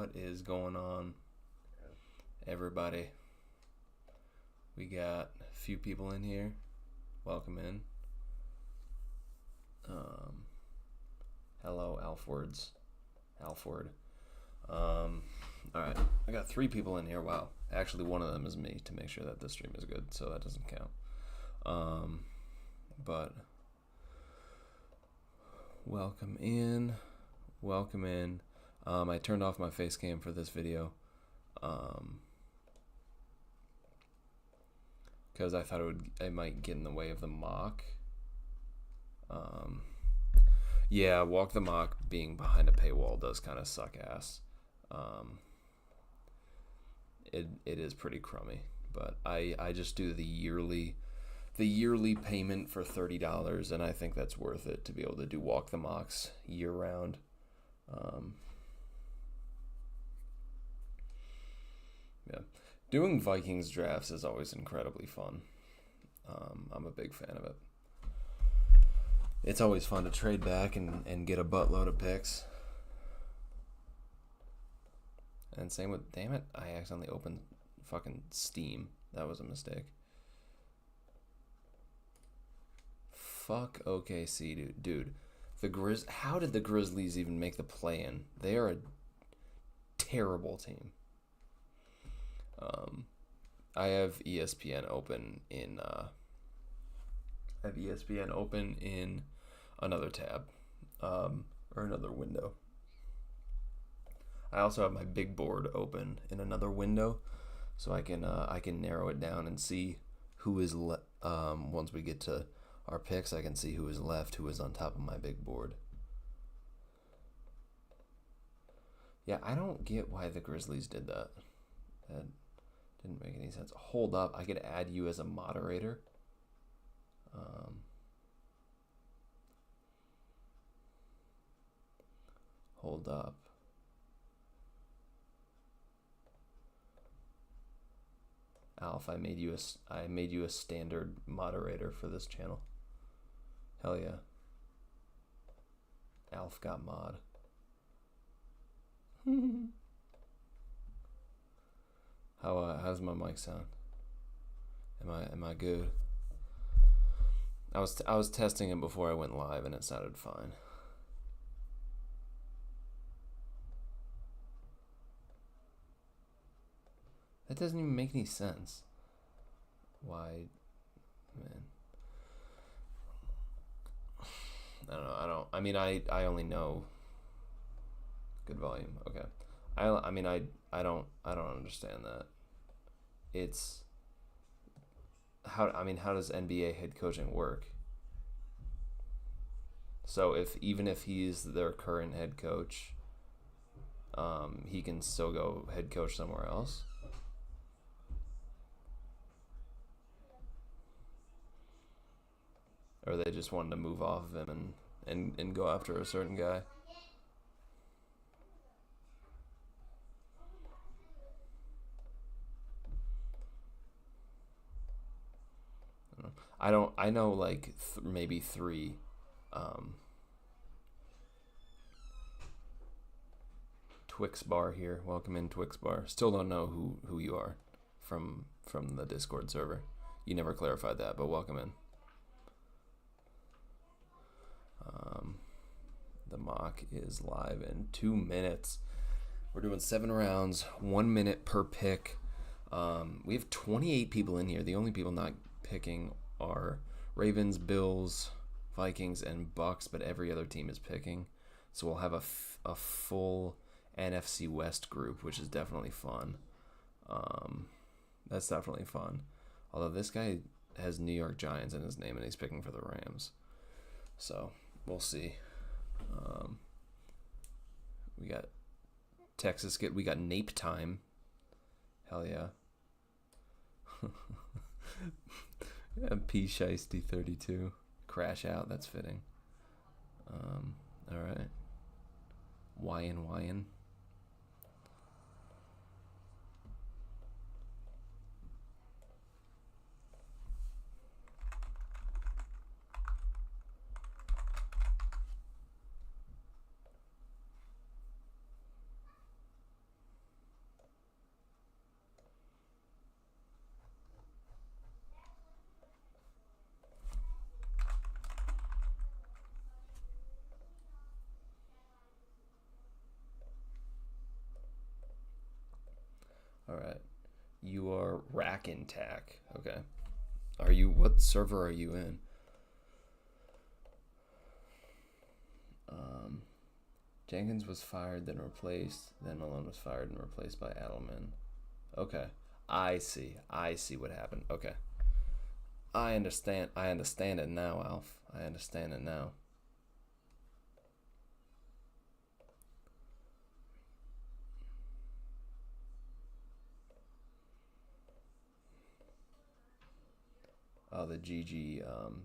What is going on, everybody? We got a few people in here. Welcome in. Hello, Alford. Alright, I got 3 people in here. Wow. Actually, one of them is me to make sure that the stream is good, so that doesn't count. But welcome in. I turned off my face cam for this video because I thought it might get in the way of the mock. Yeah, walk the mock being behind a paywall does kind of suck ass. It is pretty crummy, but I just do the yearly payment for $30, and I think that's worth it to be able to do walk the mocks year round. Yeah, doing Vikings drafts is always incredibly fun. I'm a big fan of it. It's always fun to trade back and get a buttload of picks. And same with, damn it, I accidentally opened fucking Steam. That was a mistake. Fuck OKC, dude. How did the Grizzlies even make the play-in? They are a terrible team. I have ESPN open in another tab, or another window. I also have my big board open in another window, so I can narrow it down and see who is once we get to our picks, I can see who is left, who is on top of my big board. Yeah, I don't get why the Grizzlies did that. That didn't make any sense. Hold up, I could add you as a moderator. Hold up. Alf, I made you a standard moderator for this channel. Hell yeah. Alf got mod. How's my mic sound? Am I good? I was testing it before I went live and it sounded fine. That doesn't even make any sense. Why, man? I only know good volume. Okay. I don't understand that. It's how does NBA head coaching work? So even if he's their current head coach, he can still go head coach somewhere else. Or they just wanted to move off of him and go after a certain guy. I know like maybe 3. Twix Bar here. Welcome in, Twix Bar. Still don't know who you are from the Discord server. You never clarified that, but welcome in. The mock is live in 2 minutes. We're doing 7 rounds, 1 minute per pick. We have 28 people in here. The only people not picking are Ravens, Bills, Vikings, and Bucks, but every other team is picking. So we'll have a full NFC West group, which is definitely fun. That's definitely fun. Although this guy has New York Giants in his name and he's picking for the Rams. So we'll see. We got Texas. We got Nape time. Hell yeah. P Shiesty 32. Crash out. That's fitting. All right. Wyan. You are Rack and Tack. Okay. Are you? What server are you in? Jenkins was fired, then replaced. Then Malone was fired and replaced by Adelman. Okay. I see what happened. Okay. I understand it now, Alf. I understand it now. Oh, the GG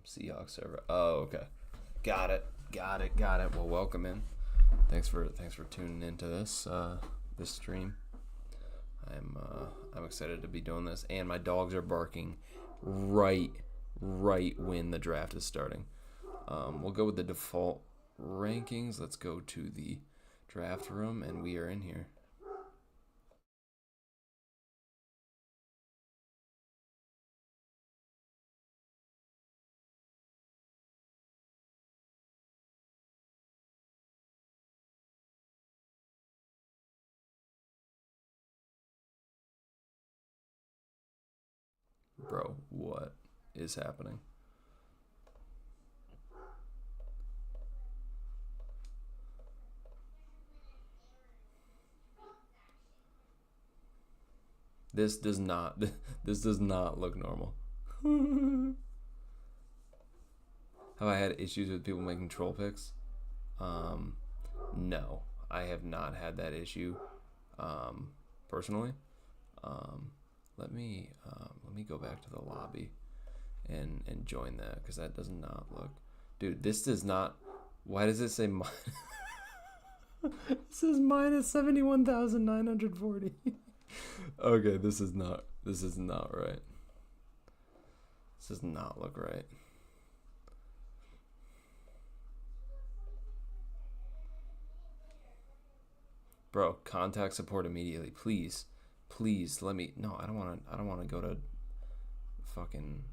Seahawks server. Oh, okay. Got it. Well, welcome in. Thanks for tuning into this this stream. I'm excited to be doing this, and my dogs are barking right when the draft is starting. We'll go with the default rankings. Let's go to the draft room, and we are in here. Bro, what is happening? This does not look normal. Have I had issues with people making troll picks? No, I have not had that issue personally. Let me go back to the lobby and join that, because that does not look. Dude, this does not. Why does it say? It says minus 71,940. Okay, this is not right. This does not look right. Bro, contact support immediately, please. Please let me. No, I don't want to go to fucking.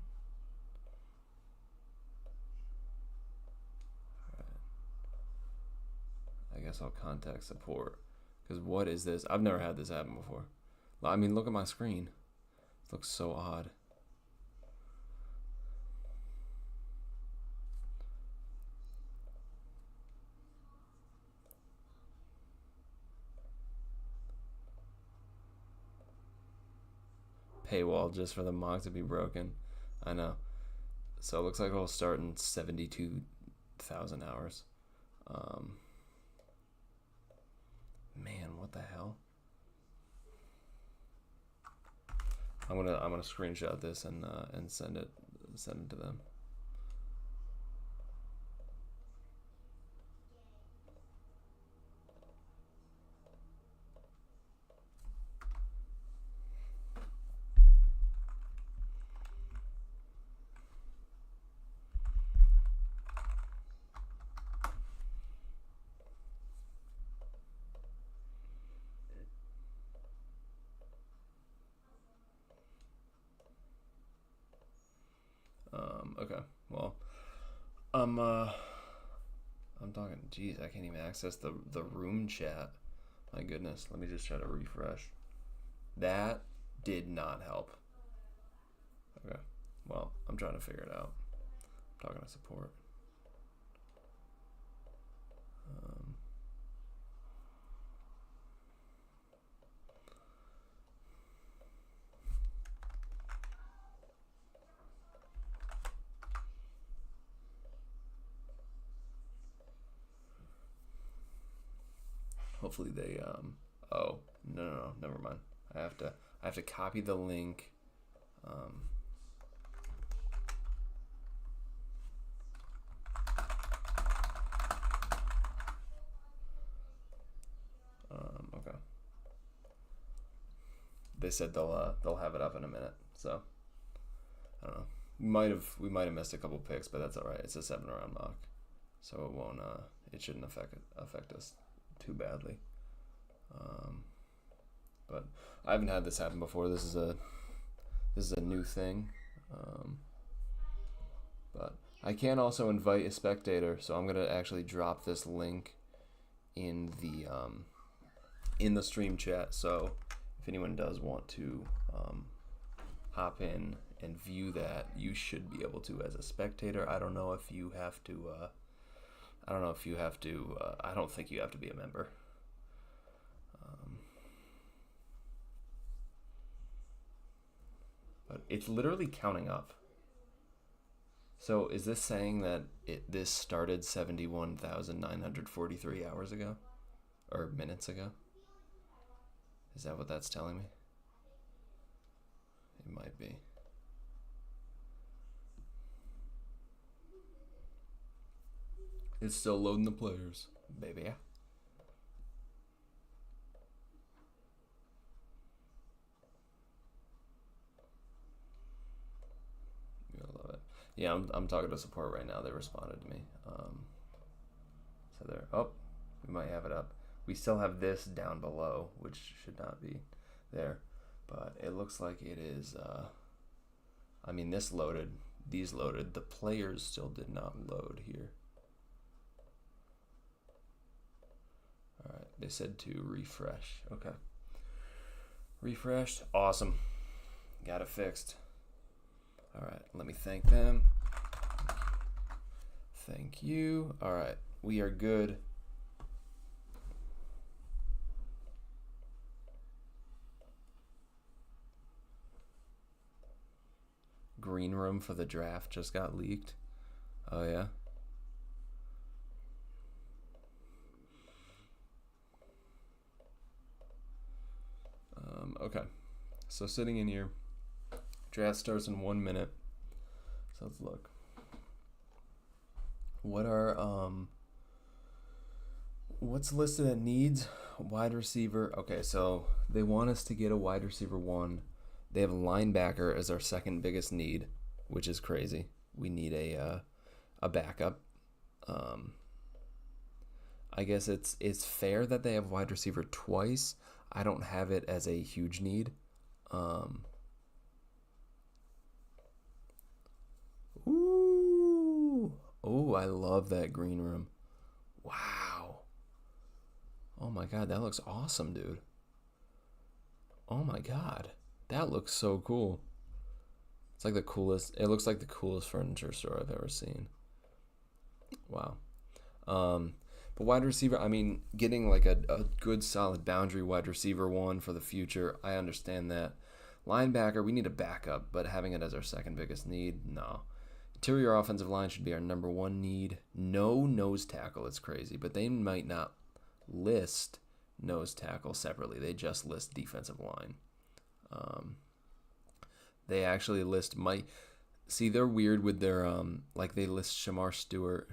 I guess I'll contact support, because what is this? I've never had this happen before. I mean, look at my screen. It looks so odd. Paywall just for the mock to be broken. I know. So it looks like it'll start in 72,000 hours. Man, what the hell? I'm gonna screenshot this and send it to them. Okay. Well, I'm talking. Jeez, I can't even access the room chat. My goodness. Let me just try to refresh. That did not help. Okay. Well, I'm trying to figure it out. I'm talking to support. Hopefully they oh, no, never mind. I have to copy the link. Okay. They said they'll have it up in a minute, so I don't know. We might have missed a couple picks, but that's all right. It's a 7-round mock, so it won't it shouldn't affect us too badly. But I haven't had this happen before. This is a new thing. But I can also invite a spectator, so I'm gonna actually drop this link in the stream chat. So if anyone does want to hop in and view that, you should be able to as a spectator. I don't know if you have to. I don't know if you have to. I don't think you have to be a member. But it's literally counting up. So is this saying that this started 71,943 hours ago? Or minutes ago? Is that what that's telling me? It might be. It's still loading the players, baby. I love it. Yeah, I'm talking to support right now. They responded to me. So they're we might have it up. We still have this down below, which should not be there, but it looks like it is. I mean, this loaded, these loaded. The players still did not load here. All right, they said to refresh. Okay, refreshed. Awesome, got it fixed. All right, let me thank them. Thank you. All right, we are good. Green room for the draft just got leaked. Oh yeah. Okay, so sitting in here, draft starts in 1 minute. So let's look. What are what's listed at needs? Wide receiver. Okay, so they want us to get a wide receiver 1. They have a linebacker as our second biggest need, which is crazy. We need a backup. I guess it's fair that they have wide receiver twice. I don't have it as a huge need. Ooh. Oh, I love that green room. Wow. Oh my God, that looks awesome, dude. Oh my God. That looks so cool. It's like the coolest. It looks like the coolest furniture store I've ever seen. Wow. But wide receiver, I mean, getting like a good solid boundary wide receiver 1 for the future, I understand that. Linebacker, we need a backup, but having it as our second biggest need, no. Interior offensive line should be our number 1 need. No nose tackle, it's crazy, but they might not list nose tackle separately. They just list defensive line. They actually list see, they're weird with their like they list Shamar Stewart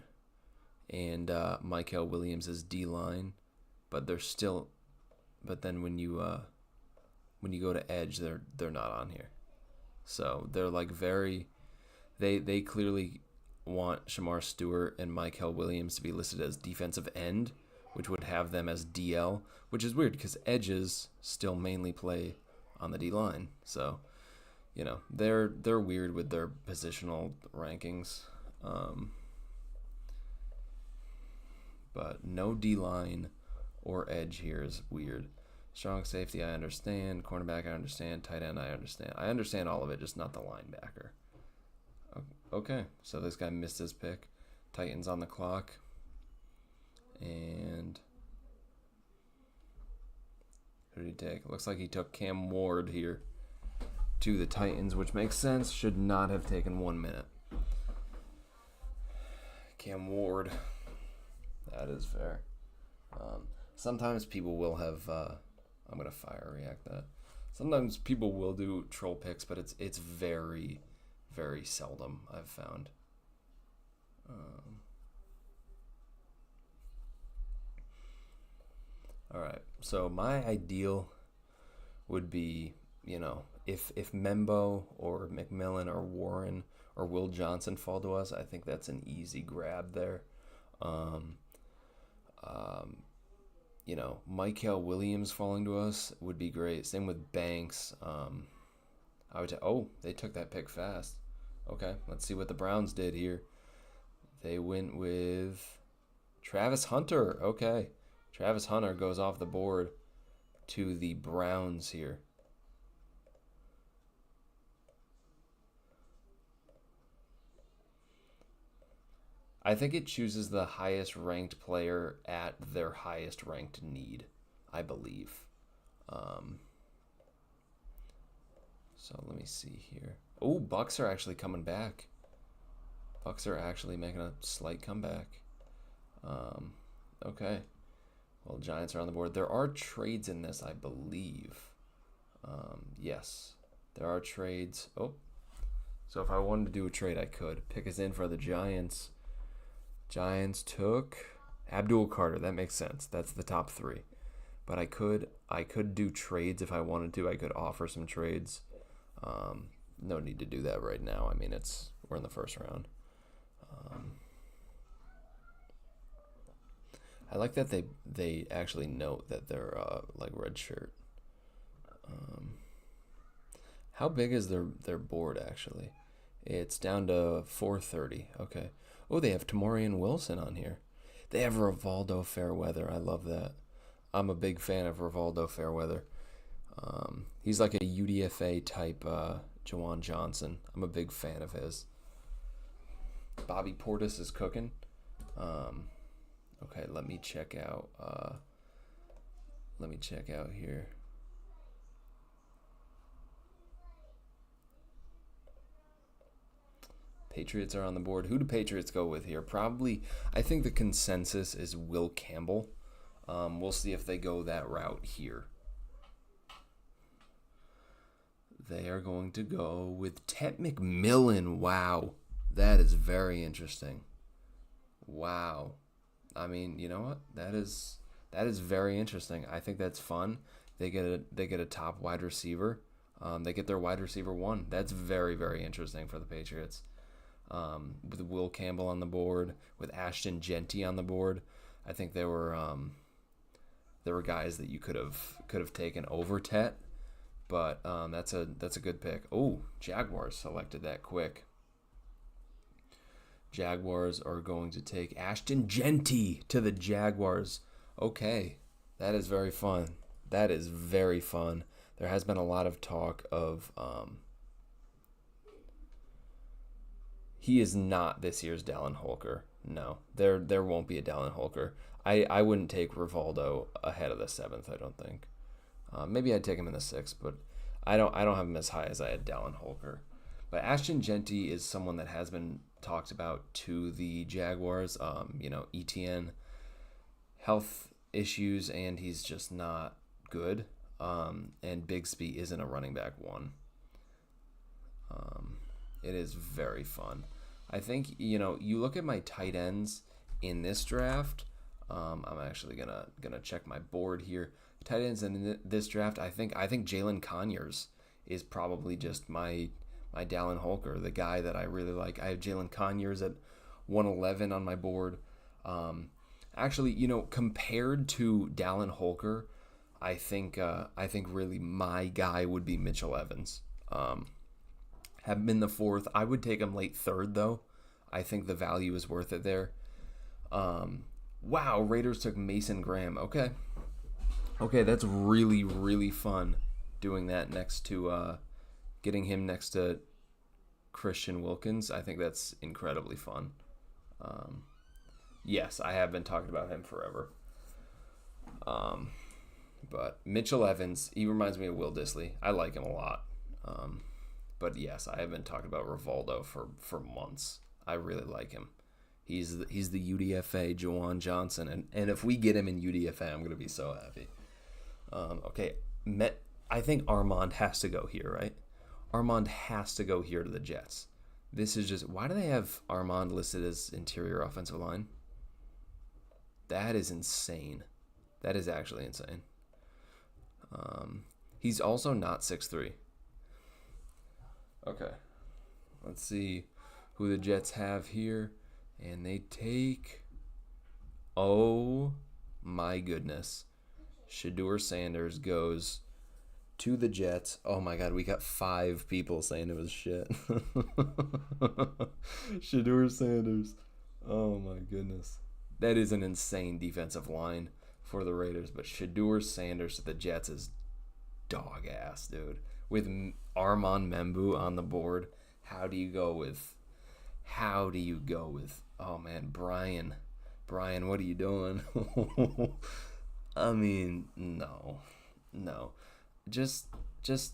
and Michael Williams as D line, but then when you go to edge, they're not on here. So they're like they clearly want Shamar Stewart and Michael Williams to be listed as defensive end, which would have them as DL, which is weird because edges still mainly play on the D line. So, they're weird with their positional rankings. But no D line or edge here is weird. Strong safety, I understand. Cornerback, I understand. Tight end, I understand. I understand all of it, just not the linebacker. Okay, so this guy missed his pick. Titans on the clock. And who did he take? Looks like he took Cam Ward here to the Titans, which makes sense. Should not have taken 1 minute. Cam Ward. That is fair. Sometimes people will have. I'm gonna fire react that. Sometimes people will do troll picks, but it's very, very seldom I've found. All right. So my ideal would be, if Membo or McMillan or Warren or Will Johnson fall to us, I think that's an easy grab there. Michael Williams falling to us would be great. Same with Banks. They took that pick fast. Okay, let's see what the Browns did here. They went with Travis Hunter. Okay, Travis Hunter goes off the board to the Browns here. I think it chooses the highest ranked player at their highest ranked need, I believe. Um, so let me see here. Oh, Bucks are actually coming back. Bucks are actually making a slight comeback. Um, okay. Well, Giants are on the board. There are trades in this, I believe. Yes, there are trades. Oh, so if I wanted to do a trade, I could. Pick us in for the Giants. Giants took Abdul Carter. That makes sense. That's the top three. But I could do trades if I wanted to. I could offer some trades. No need to do that right now. I mean, we're in the first round. I like that they actually note that they're like red shirt. How big is their board actually? It's down to 430. Okay. Oh, they have Tamorian Wilson on here. They have Rivaldo Fairweather. I love that. I'm a big fan of Rivaldo Fairweather. He's like a UDFA type Jawan Johnson. I'm a big fan of his. Bobby Portis is cooking. Okay, let me check out. Here. Patriots are on the board. Who do Patriots go with here? Probably, I think the consensus is Will Campbell. We'll see if they go that route here. They are going to go with Ted McMillan. Wow. That is very interesting. Wow. I mean, you know what? That is very interesting. I think that's fun. They get a top wide receiver. They get their wide receiver one. That's very, very interesting for the Patriots. With Will Campbell on the board, with Ashton Genty on the board, I think there were guys that you could have taken over Tet, but that's a good pick. Oh, Jaguars selected that quick. Jaguars are going to take Ashton Genty to the Jaguars. Okay, that is very fun. That is very fun. There has been a lot of talk of he is not this year's Dallin Holker. No, there won't be a Dallin Holker. I wouldn't take Rivaldo ahead of the 7th, I don't think. Maybe I'd take him in the 6th, but I don't have him as high as I had Dallin Holker. But Ashton Genty is someone that has been talked about to the Jaguars. ETN health issues, and he's just not good. And Bigsby isn't a running back one. It is very fun. I think, you look at my tight ends in this draft. I'm actually gonna check my board here. Tight ends in this draft, I think Jalen Conyers is probably just my Dallin Holker, the guy that I really like. I have Jalen Conyers at 111 on my board. Actually, compared to Dallin Holker, I think really my guy would be Mitchell Evans. Have been the 4th. I would take him late 3rd though. I think the value is worth it there. Wow, Raiders took Mason Graham. Okay, that's really, really fun doing that next to getting him next to Christian Wilkins. I think that's incredibly fun. Yes, I have been talking about him forever. But Mitchell Evans, he reminds me of Will Dissly. I like him a lot. But yes, I have been talking about Rivaldo for months. I really like him. He's the UDFA Jawan Johnson, and if we get him in UDFA, I'm gonna be so happy. Okay, I think Armand has to go here, right? Armand has to go here to the Jets. This is just, why do they have Armand listed as interior offensive line? That is insane. That is actually insane. He's also not 6'3". Okay, let's see who the Jets have here. And they take, oh my goodness, Shedeur Sanders goes to the Jets. Oh my God, we got 5 people saying it was shit. Shedeur Sanders. Oh my goodness. That is an insane defensive line for the Raiders, but Shedeur Sanders to the Jets is dog ass, dude. With Armand Membu on the board, how do you go with Oh man, Brian, what are you doing? I mean, no, no. Just just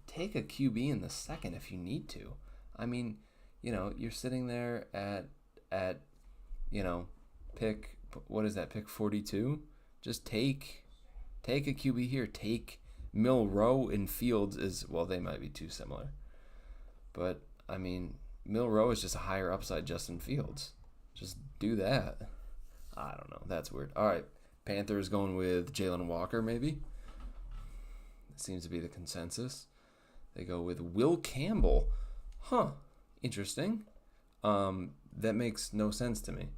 take a QB in the second if you need to. I mean, you're sitting there at you know, pick what is that? Pick 42. Just take a QB here. Take Milroe and Fields is well, they might be too similar, but I mean, Milroe is just a higher upside Justin Fields. Just do that. I don't know. That's weird. All right, Panthers going with Jalen Walker maybe. Seems to be the consensus. They go with Will Campbell. Huh. Interesting. That makes no sense to me.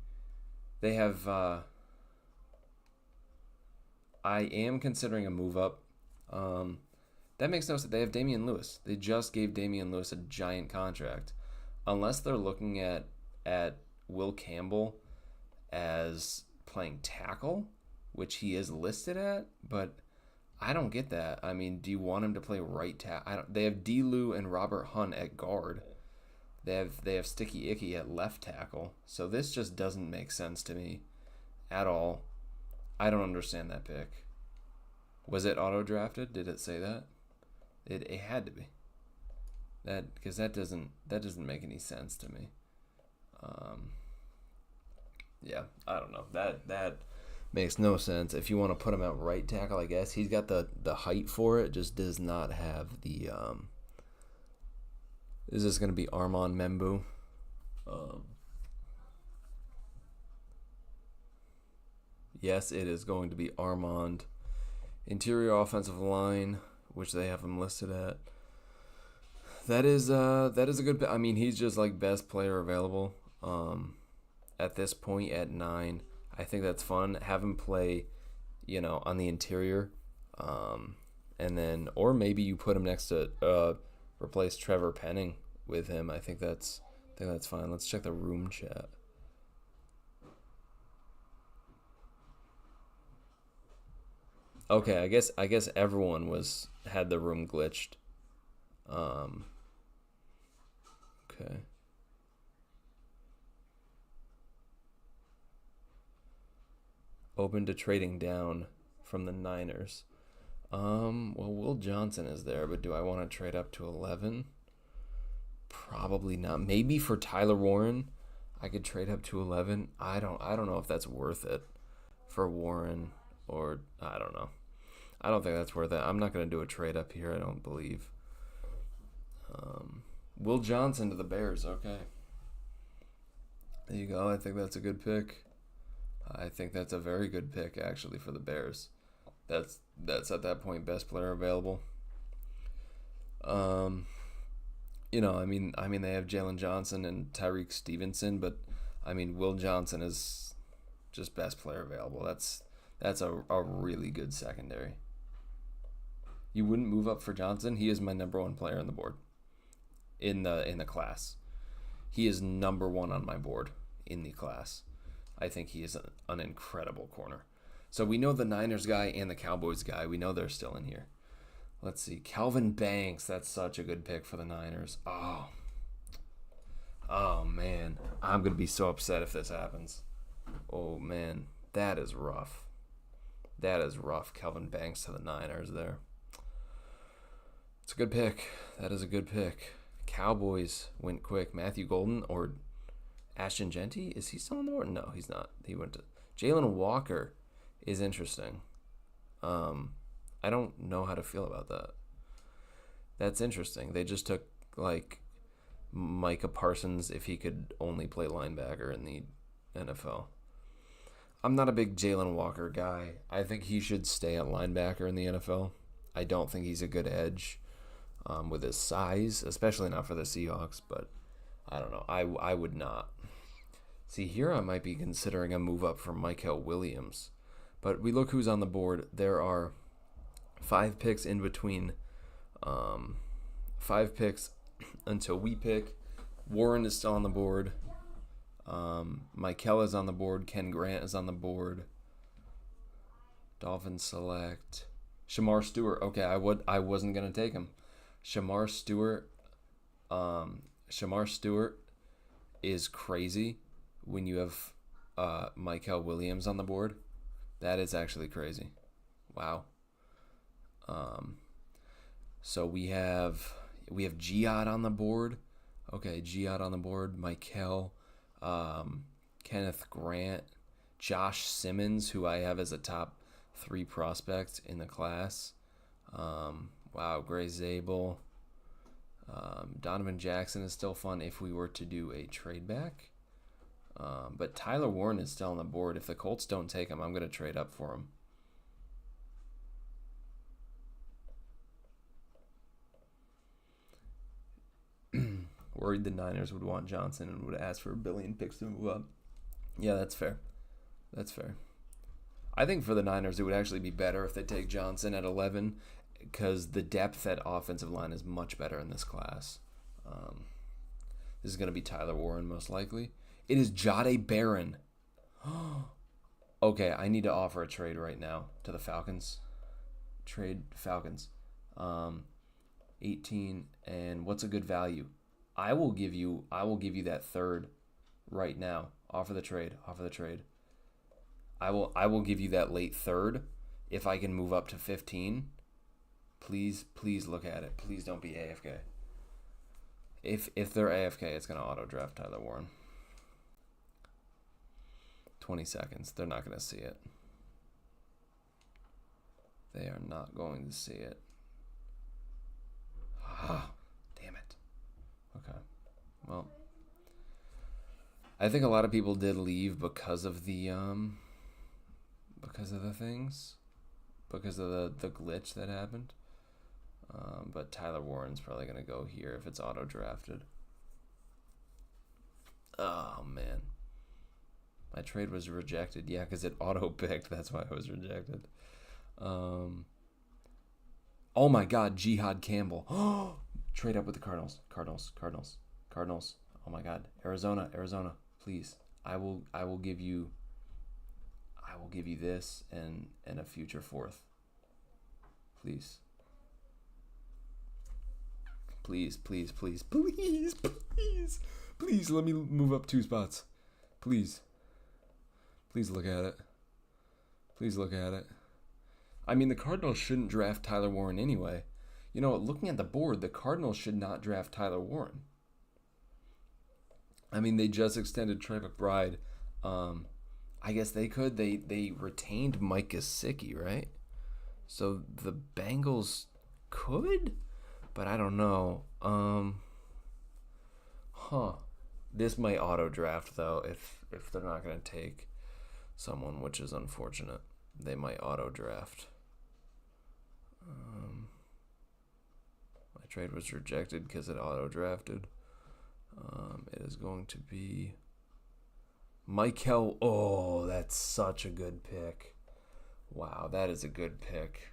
They have. I am considering a move up. That makes no sense. They have Damian Lewis. They just gave Damian Lewis a giant contract. Unless they're looking at Will Campbell as playing tackle, which he is listed at, but I don't get that. I mean, do you want him to play right tackle? They have D-Lou and Robert Hunt at guard. They have Sticky Icky at left tackle. So this just doesn't make sense to me at all. I don't understand that pick. Was it auto drafted? Did it say that? It had to be. Because that doesn't make any sense to me. Yeah, I don't know. That makes no sense. If you want to put him at right tackle, I guess he's got the height for it. Just does not have the. Is this going to be Armand Membu? Yes, it is going to be Armand. Interior offensive line, which they have him listed at. That is a good. I mean, he's just like best player available. At this point at 9, I think that's fun. Have him play, on the interior, and then or maybe you put him next to replace Trevor Penning with him. I think that's fine. Let's check the room chat. Okay, I guess everyone had the room glitched. Okay. Open to trading down from the Niners. Well, Will Johnson is there, but do I want to trade up to 11? Probably not. Maybe for Tyler Warren, I could trade up to 11. I don't know if that's worth it for Warren, or I don't know. I don't think that's worth it. I'm not going to do a trade up here, I don't believe. Will Johnson to the Bears. Okay. There you go. I think that's a good pick. I think that's a very good pick, actually, for the Bears. That's at that point best player available. I mean they have Jalen Johnson and Tyreek Stevenson, but I mean Will Johnson is just best player available. That's a really good secondary. You wouldn't move up for Johnson? He is my number one player on the board in the class. He is number one on my board in the class. I think he is an incredible corner. So we know the Niners guy and the Cowboys guy. We know they're still in here. Let's see. Calvin Banks. That's such a good pick for the Niners. Oh man. I'm going to be so upset if this happens. Oh, man. That is rough. That is rough. Calvin Banks to the Niners there. It's a good pick. That is a good pick. Cowboys went quick. Matthew Golden or Ashton Genty? Is he still on the board? No, he's not. He went to Jalen Walker is interesting. I don't know how to feel about that. That's interesting. They just took like Micah Parsons if he could only play linebacker in the NFL. I'm not a big Jalen Walker guy. I think he should stay at linebacker in the NFL. I don't think he's a good edge with his size, especially not for the Seahawks, but I don't know. I would not. See, here I might be considering a move up for Michael Williams. But we look who's on the board. There are 5 picks in between. 5 picks until we pick. Warren is still on the board. Michael is on the board. Ken Grant is on the board. Dolphins select Shamar Stewart. Okay, I wasn't gonna take him. Shamar Stewart is crazy when you have Michael Williams on the board. That is actually crazy. Wow. So we have Giot on the board. Okay, Giot on the board. Michael, Kenneth Grant, Josh Simmons, who I have as a top 3 prospect in the class. Wow, Gray Zabel. Donovan Jackson is still fun if we were to do a trade back. But Tyler Warren is still on the board. If the Colts don't take him, I'm going to trade up for him. Worried the Niners would want Johnson and would ask for $1 billion picks to move up. Yeah, that's fair. That's fair. I think for the Niners, it would actually be better if they take Johnson at 11 because the depth at offensive line is much better in this class. This is going to be Tyler Warren most likely. It is Jahdae Barron. Okay, I need to offer a trade right now to the Falcons. Trade Falcons. 18 and what's a good value? I will give you that third right now. Offer the trade. I will give you that late third if I can move up to 15. Please look at it. Please don't be AFK. If they're AFK, it's going to auto draft Tyler Warren. 20 seconds. They're not going to see it. They are not going to see it. Ah, damn it. Okay. Well, I think a lot of people did leave because of the things, because of the glitch that happened. But Tyler Warren's probably going to go here if it's auto drafted. Oh man. My trade was rejected. Yeah, because it auto-picked. That's why it was rejected. Oh, my God. Jihad Campbell. Trade up with the Cardinals. Cardinals. Oh, my God. Arizona. Please. I will give you this and a future 4th. Please. Please. Please let me move up 2 spots. Please look at it. I mean, the Cardinals shouldn't draft Tyler Warren anyway. You know, looking at the board, the Cardinals should not draft Tyler Warren. I mean, they just extended Trey McBride. I guess they could. They retained Mike Gesicki, right? So the Bengals could, but I don't know. This might auto draft though if they're not gonna take someone, which is unfortunate. They might auto draft. My trade was rejected because it auto drafted. It is going to be Michael. Oh, that's such a good pick. Wow, that is a good pick.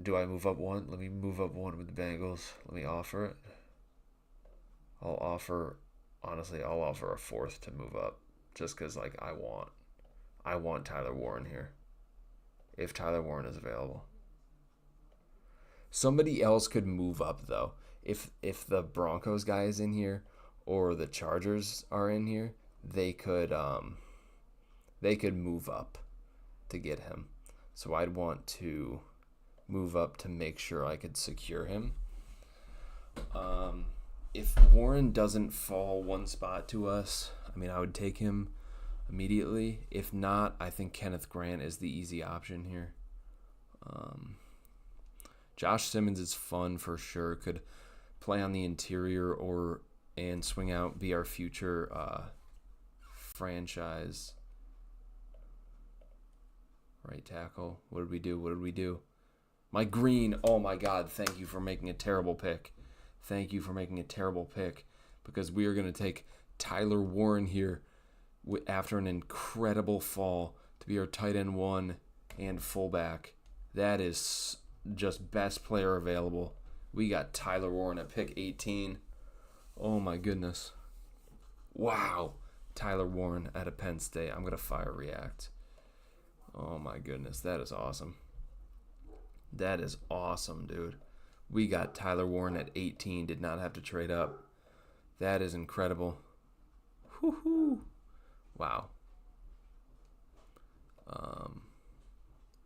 Do I move up 1? Let me move up 1 with the Bengals. Let me offer it. I'll offer a 4th to move up. Just because, I want Tyler Warren here. If Tyler Warren is available. Somebody else could move up, though. If the Broncos guy is in here or the Chargers are in here, they could move up to get him. So I'd want to move up to make sure I could secure him. If Warren doesn't fall 1 spot to us, I mean, I would take him immediately. If not, I think Kenneth Grant is the easy option here. Josh Simmons is fun for sure. Could play on the interior and swing out, be our future franchise right tackle. What did we do? Mike Green. Oh my God! Thank you for making a terrible pick. Because we are going to take Tyler Warren here after an incredible fall to be our tight end 1 and fullback. That is just best player available. We got Tyler Warren at pick 18. Oh my goodness. Wow. Tyler Warren out of Penn State. I'm going to fire react. Oh my goodness. That is awesome. Dude. We got Tyler Warren at 18. Did not have to trade up. That is incredible. Whoo-hoo. Wow.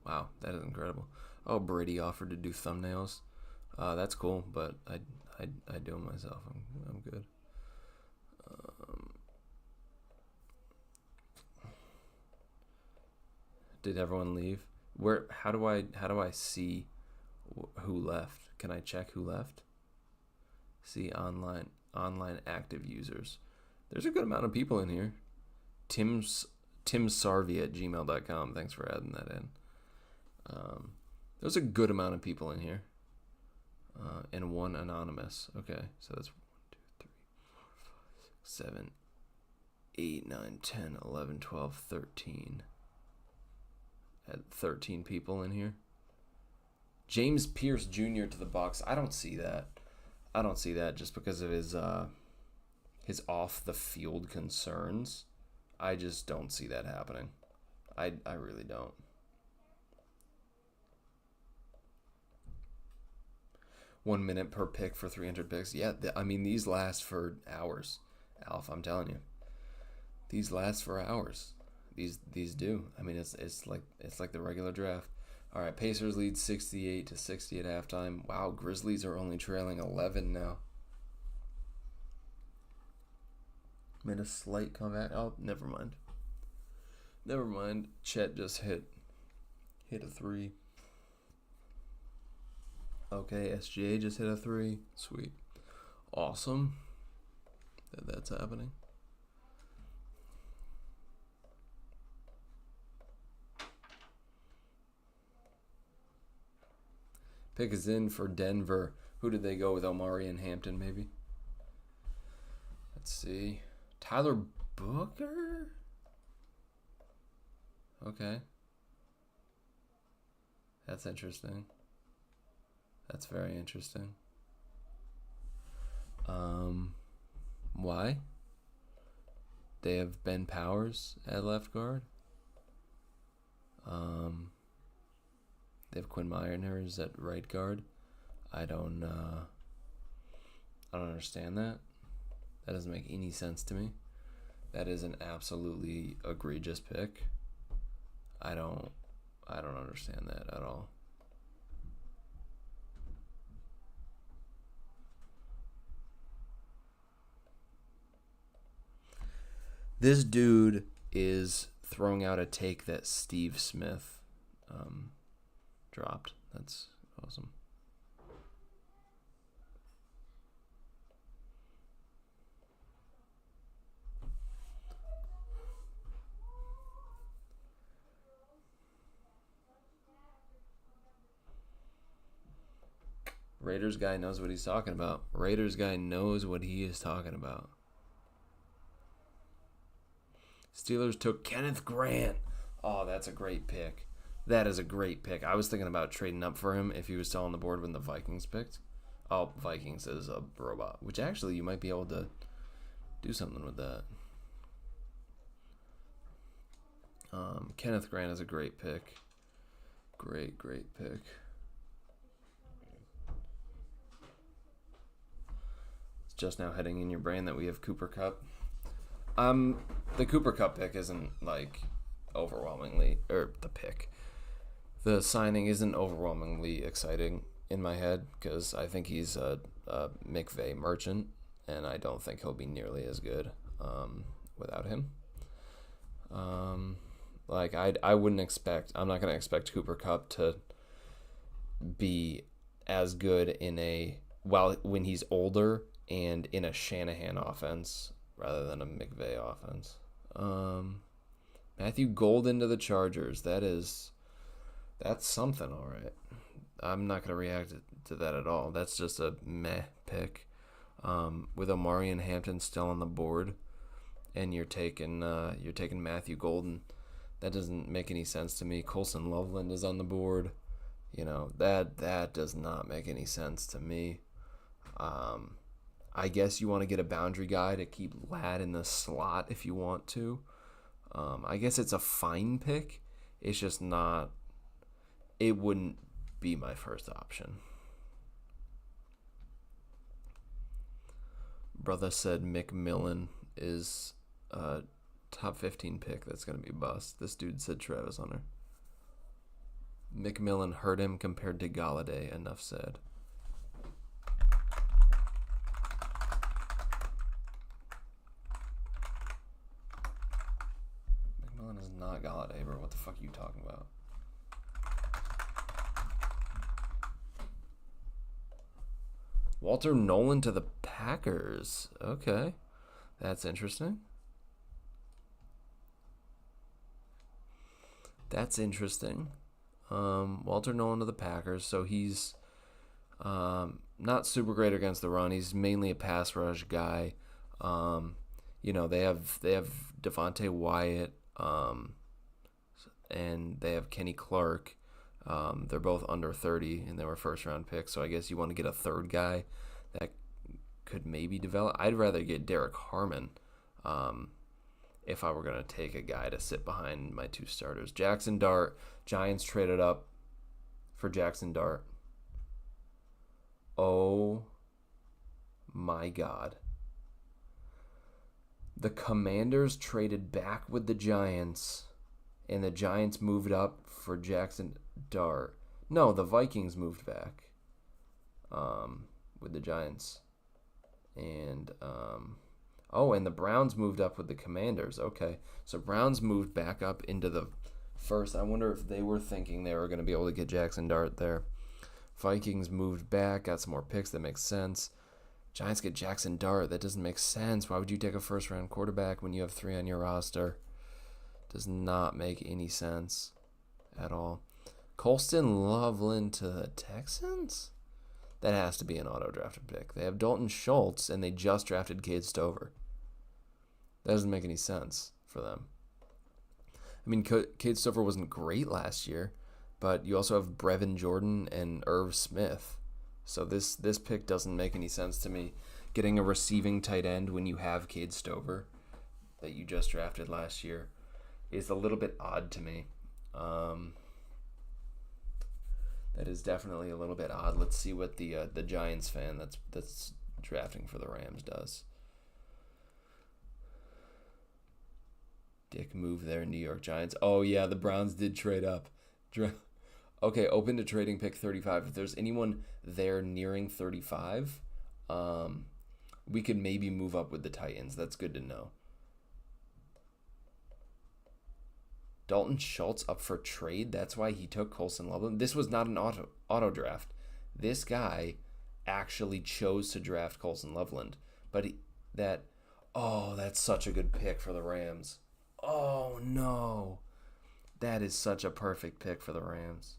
Wow, that is incredible. Oh, Brady offered to do thumbnails. That's cool, but I do them myself. I'm good. Did everyone leave? Where? How do I see who left? Can I check who left? See online active users. There's a good amount of people in here. timsarvey@gmail.com. Thanks for adding that in. There's a good amount of people in here. And one anonymous. Okay, so that's 1, 2, 3, 4, 5, 6, 7, 8, 9, 10, 11, 12, 13. Had 13 people in here. James Pierce Jr. to the Bucks. I don't see that. Just because of his off the field concerns. I just don't see that happening. I really don't. $1 minute per pick for 300 picks. Yeah, I mean, these last for hours. Alf, I'm telling you. These last for hours. These do. I mean, it's like the regular draft. All right, Pacers lead 68-60 at halftime. Wow, Grizzlies are only trailing 11 now. Made a slight comeback. Oh, never mind. Chet just hit a 3. Okay, SGA just hit a 3. Sweet. Awesome. That's happening. Pick is in for Denver. Who did they go with? Omari and Hampton, maybe? Let's see. Tyler Booker? Okay. That's interesting. That's very interesting. Why? They have Ben Powers at left guard. They have Quinn Myers at right guard. I don't understand that. That doesn't make any sense to me. That is an absolutely egregious pick. I don't understand that at all. This dude is throwing out a take that Steve Smith dropped. That's awesome. Raiders guy knows what he's talking about. Raiders guy knows what he is talking about. Steelers took Kenneth Grant. Oh, that's a great pick. That is a great pick. I was thinking about trading up for him if he was still on the board when the Vikings picked. Oh, Vikings is a robot, which actually you might be able to do something with that. Kenneth Grant is a great pick. Great pick. It's just now heading in your brain that we have Cooper Kupp. The Cooper Kupp pick isn't like overwhelmingly, or the signing isn't overwhelmingly exciting in my head because I think he's a McVay merchant, and I don't think he'll be nearly as good without him. I wouldn't expect. I'm not going to expect Cooper Kupp to be as good when he's older and in a Shanahan offense rather than a McVay offense. Matthew Golden to the Chargers. That's something, all right. I'm not going to react to that at all. That's just a meh pick. With Omari and Hampton still on the board, and you're taking Matthew Golden. That doesn't make any sense to me. Colson Loveland is on the board. You know, that does not make any sense to me. I guess you want to get a boundary guy to keep Ladd in the slot if you want to. I guess it's a fine pick. It's just not. It wouldn't be my first option. Brother said McMillan is top 15 pick that's going to be bust. This dude said Travis Hunter. McMillan hurt him compared to Galladay. Enough said. McMillan is not Galladay, bro. What the fuck are you talking about? Walter Nolan to the Packers. Okay. That's interesting. Walter Nolan to the Packers. So he's not super great against the run. He's mainly a pass rush guy. They have Devontae Wyatt, and they have Kenny Clark. They're both under 30, and they were first-round picks. So I guess you want to get a third guy that could maybe develop. I'd rather get Derek Harmon if I were going to take a guy to sit behind my two starters. Jackson Dart, Giants traded up for Jackson Dart. Oh, my God. The Commanders traded back with the Giants, and the Giants moved up for Jackson Dart. No, the Vikings moved back with the Giants. And, and the Browns moved up with the Commanders. Okay, so Browns moved back up into the first. I wonder if they were thinking they were going to be able to get Jackson Dart there. Vikings moved back, got some more picks. That makes sense. Giants get Jackson Dart. That doesn't make sense. Why would you take a first-round quarterback when you have 3 on your roster? Does not make any sense at all. Colston Loveland to the Texans? That has to be an auto-drafted pick. They have Dalton Schultz, and they just drafted Cade Stover. That doesn't make any sense for them. I mean, Cade Stover wasn't great last year, but you also have Brevin Jordan and Irv Smith. So this pick doesn't make any sense to me. Getting a receiving tight end when you have Cade Stover that you just drafted last year is a little bit odd to me. That is definitely a little bit odd. Let's see what the Giants fan that's drafting for the Rams does. Dick move there, New York Giants. Oh yeah, the Browns did trade up. Okay, open to trading pick 35. If there's anyone there nearing 35, we could maybe move up with the Titans. That's good to know. Dalton Schultz up for trade. That's why he took Colson Loveland. This was not an auto draft. This guy actually chose to draft Colson Loveland. But that's such a good pick for the Rams. Oh no. That is such a perfect pick for the Rams.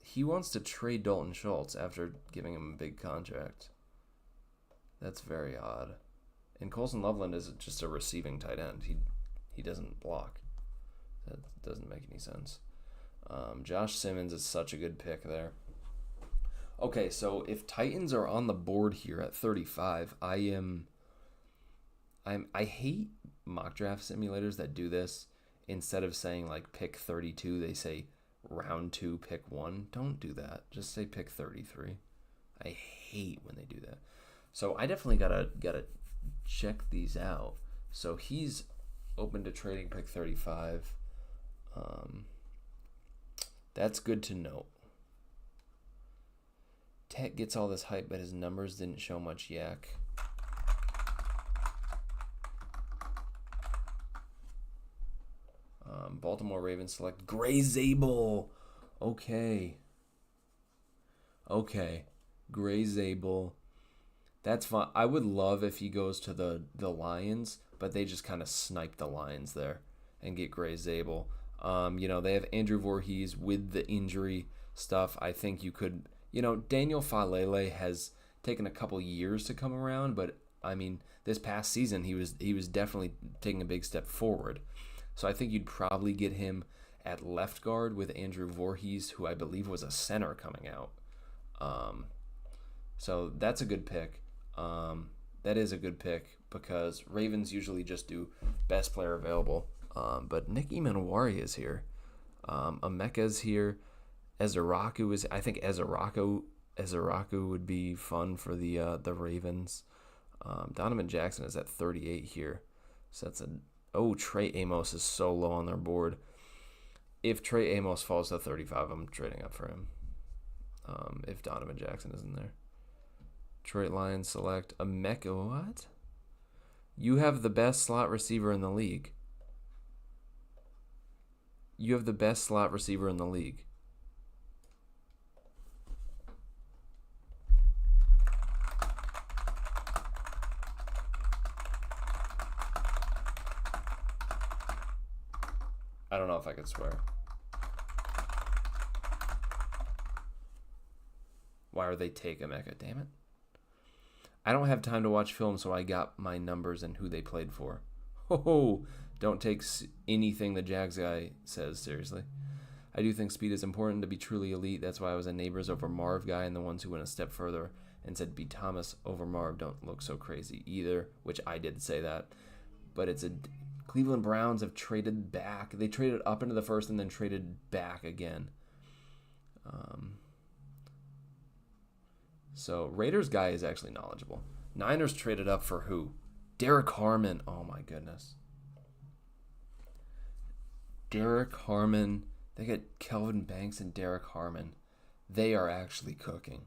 He wants to trade Dalton Schultz after giving him a big contract. That's very odd. And Colson Loveland is just a receiving tight end. He doesn't block. That doesn't make any sense. Josh Simmons is such a good pick there. Okay, so if Titans are on the board here at 35, I hate mock draft simulators that do this. Instead of saying like pick 32, they say round 2, pick 1. Don't do that. Just say pick 33. I hate when they do that. So I definitely gotta check these out. So he's open to trading pick 35. That's good to know. Tech gets all this hype, but his numbers didn't show much yak. Baltimore Ravens select Gray Zabel. Okay. Gray Zabel. That's fine. I would love if he goes to the Lions, but they just kind of snipe the Lions there and get Gray Zabel. They have Andrew Voorhees with the injury stuff. I think you could, Daniel Falele has taken a couple years to come around, but I mean, this past season he was definitely taking a big step forward. So I think you'd probably get him at left guard with Andrew Voorhees, who I believe was a center coming out. So that's a good pick. That is a good pick because Ravens usually just do best player available. But Nick Emanwari is here. Emeka's here. Ezeraku is. I think Ezeraku would be fun for the Ravens. Donovan Jackson is at 38 here. So that's a... Oh, Trey Amos is so low on their board. If Trey Amos falls to 35, I'm trading up for him. If Donovan Jackson isn't there. Detroit Lions select a Mecca. What? You have the best slot receiver in the league. You have the best slot receiver in the league. I don't know if I could swear. Why are they taking Mecca? Damn it. I don't have time to watch film, so I got my numbers and who they played for. Ho, don't take anything the Jags guy says seriously. I do think speed is important to be truly elite. That's why I was a Neighbors over Marv guy, and the ones who went a step further and said B. Thomas over Marv don't look so crazy either, which I did say that. But it's a... Cleveland Browns have traded back. They traded up into the first and then traded back again. So Raiders guy is actually knowledgeable. Niners traded up for who? Derek Harmon. Oh my goodness. Derek Harmon. They got Kelvin Banks and Derek Harmon. They are actually cooking.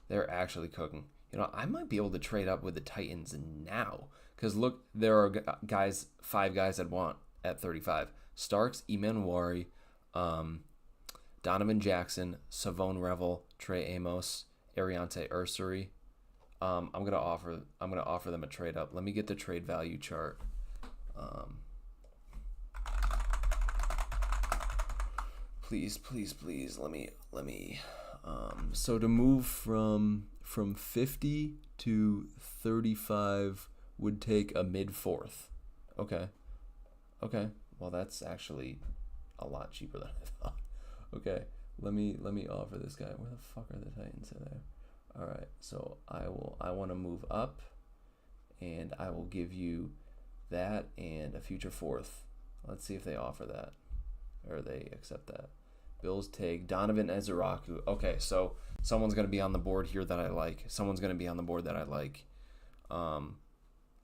They're actually cooking. You know, I might be able to trade up with the Titans now. Because look, there are guys, 5 guys I'd want at 35. Starks, Emanwari, Donovan Jackson, Savone Revel, Trey Amos, Ariante Ursary. I'm gonna offer them a trade up. Let me get the trade value chart. Please. Let me. So to move from 50 to 35 would take a mid-4th. Okay. Well, that's actually a lot cheaper than I thought. Okay. Let me offer this guy. Where the fuck are the Titans in there? All right. So I want to move up, and I will give you that and a future 4th. Let's see if they offer that or they accept that. Bills take Donovan Ezeraku. Okay, so someone's going to be on the board here that I like.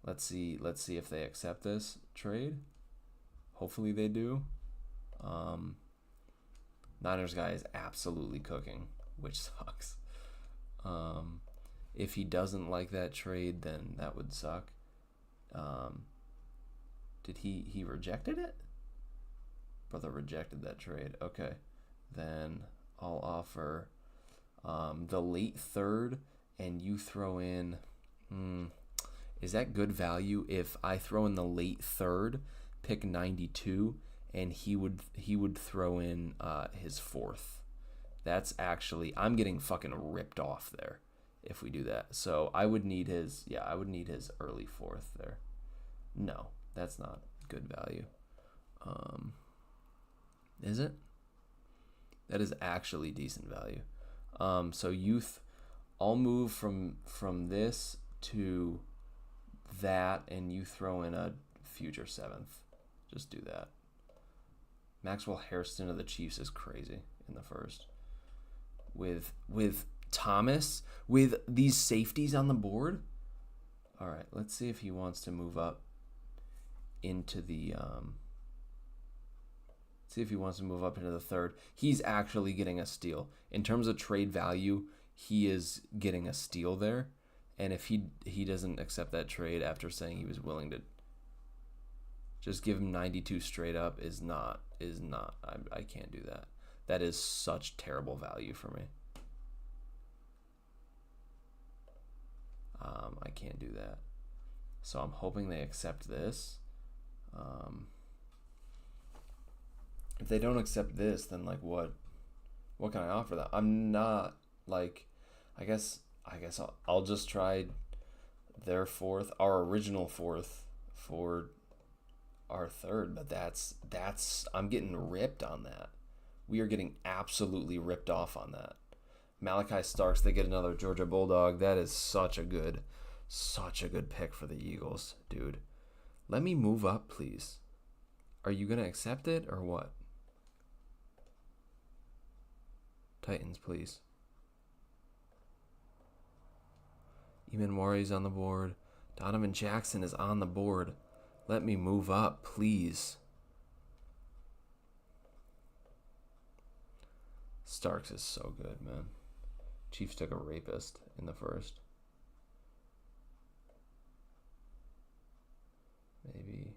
Let's see if they accept this trade. Hopefully they do. Niners guy is absolutely cooking, which sucks. If he doesn't like that trade, then that would suck. Did he rejected it? Brother rejected that trade. Okay. Then I'll offer the late 3rd, and you throw in... Is that good value if I throw in the late 3rd, pick 92, and he would throw in his 4th? That's actually... I'm getting fucking ripped off there if we do that. So I would need his early 4th there. No, that's not good value. Is it? That is actually decent value. So youth, I'll move from this to that, and you throw in a future 7th. Just do that. Maxwell Hairston of the Chiefs is crazy in the 1st. With Thomas, with these safeties on the board. All right, let's see if he wants to move up into the... See if he wants to move up into the 3rd. He's actually getting a steal. In terms of trade value, he is getting a steal there. And if he doesn't accept that trade after saying he was willing to just give him 92 straight up is not. I can't do that. That is such terrible value for me. I can't do that. So I'm hoping they accept this. If they don't accept this, then like what can I offer them? I'm not like, I guess I'll just try their 4th, our original 4th for our 3rd, but that's I'm getting ripped on that. We are getting absolutely ripped off on that. Malachi Starks, they get another Georgia Bulldog. That is such a good pick for the Eagles, dude. Let me move up, please. Are you gonna accept it or what? Titans, please. Eman Wari's on the board. Donovan Jackson is on the board. Let me move up, please. Starks is so good, man. Chiefs took a rapist in the first. Maybe.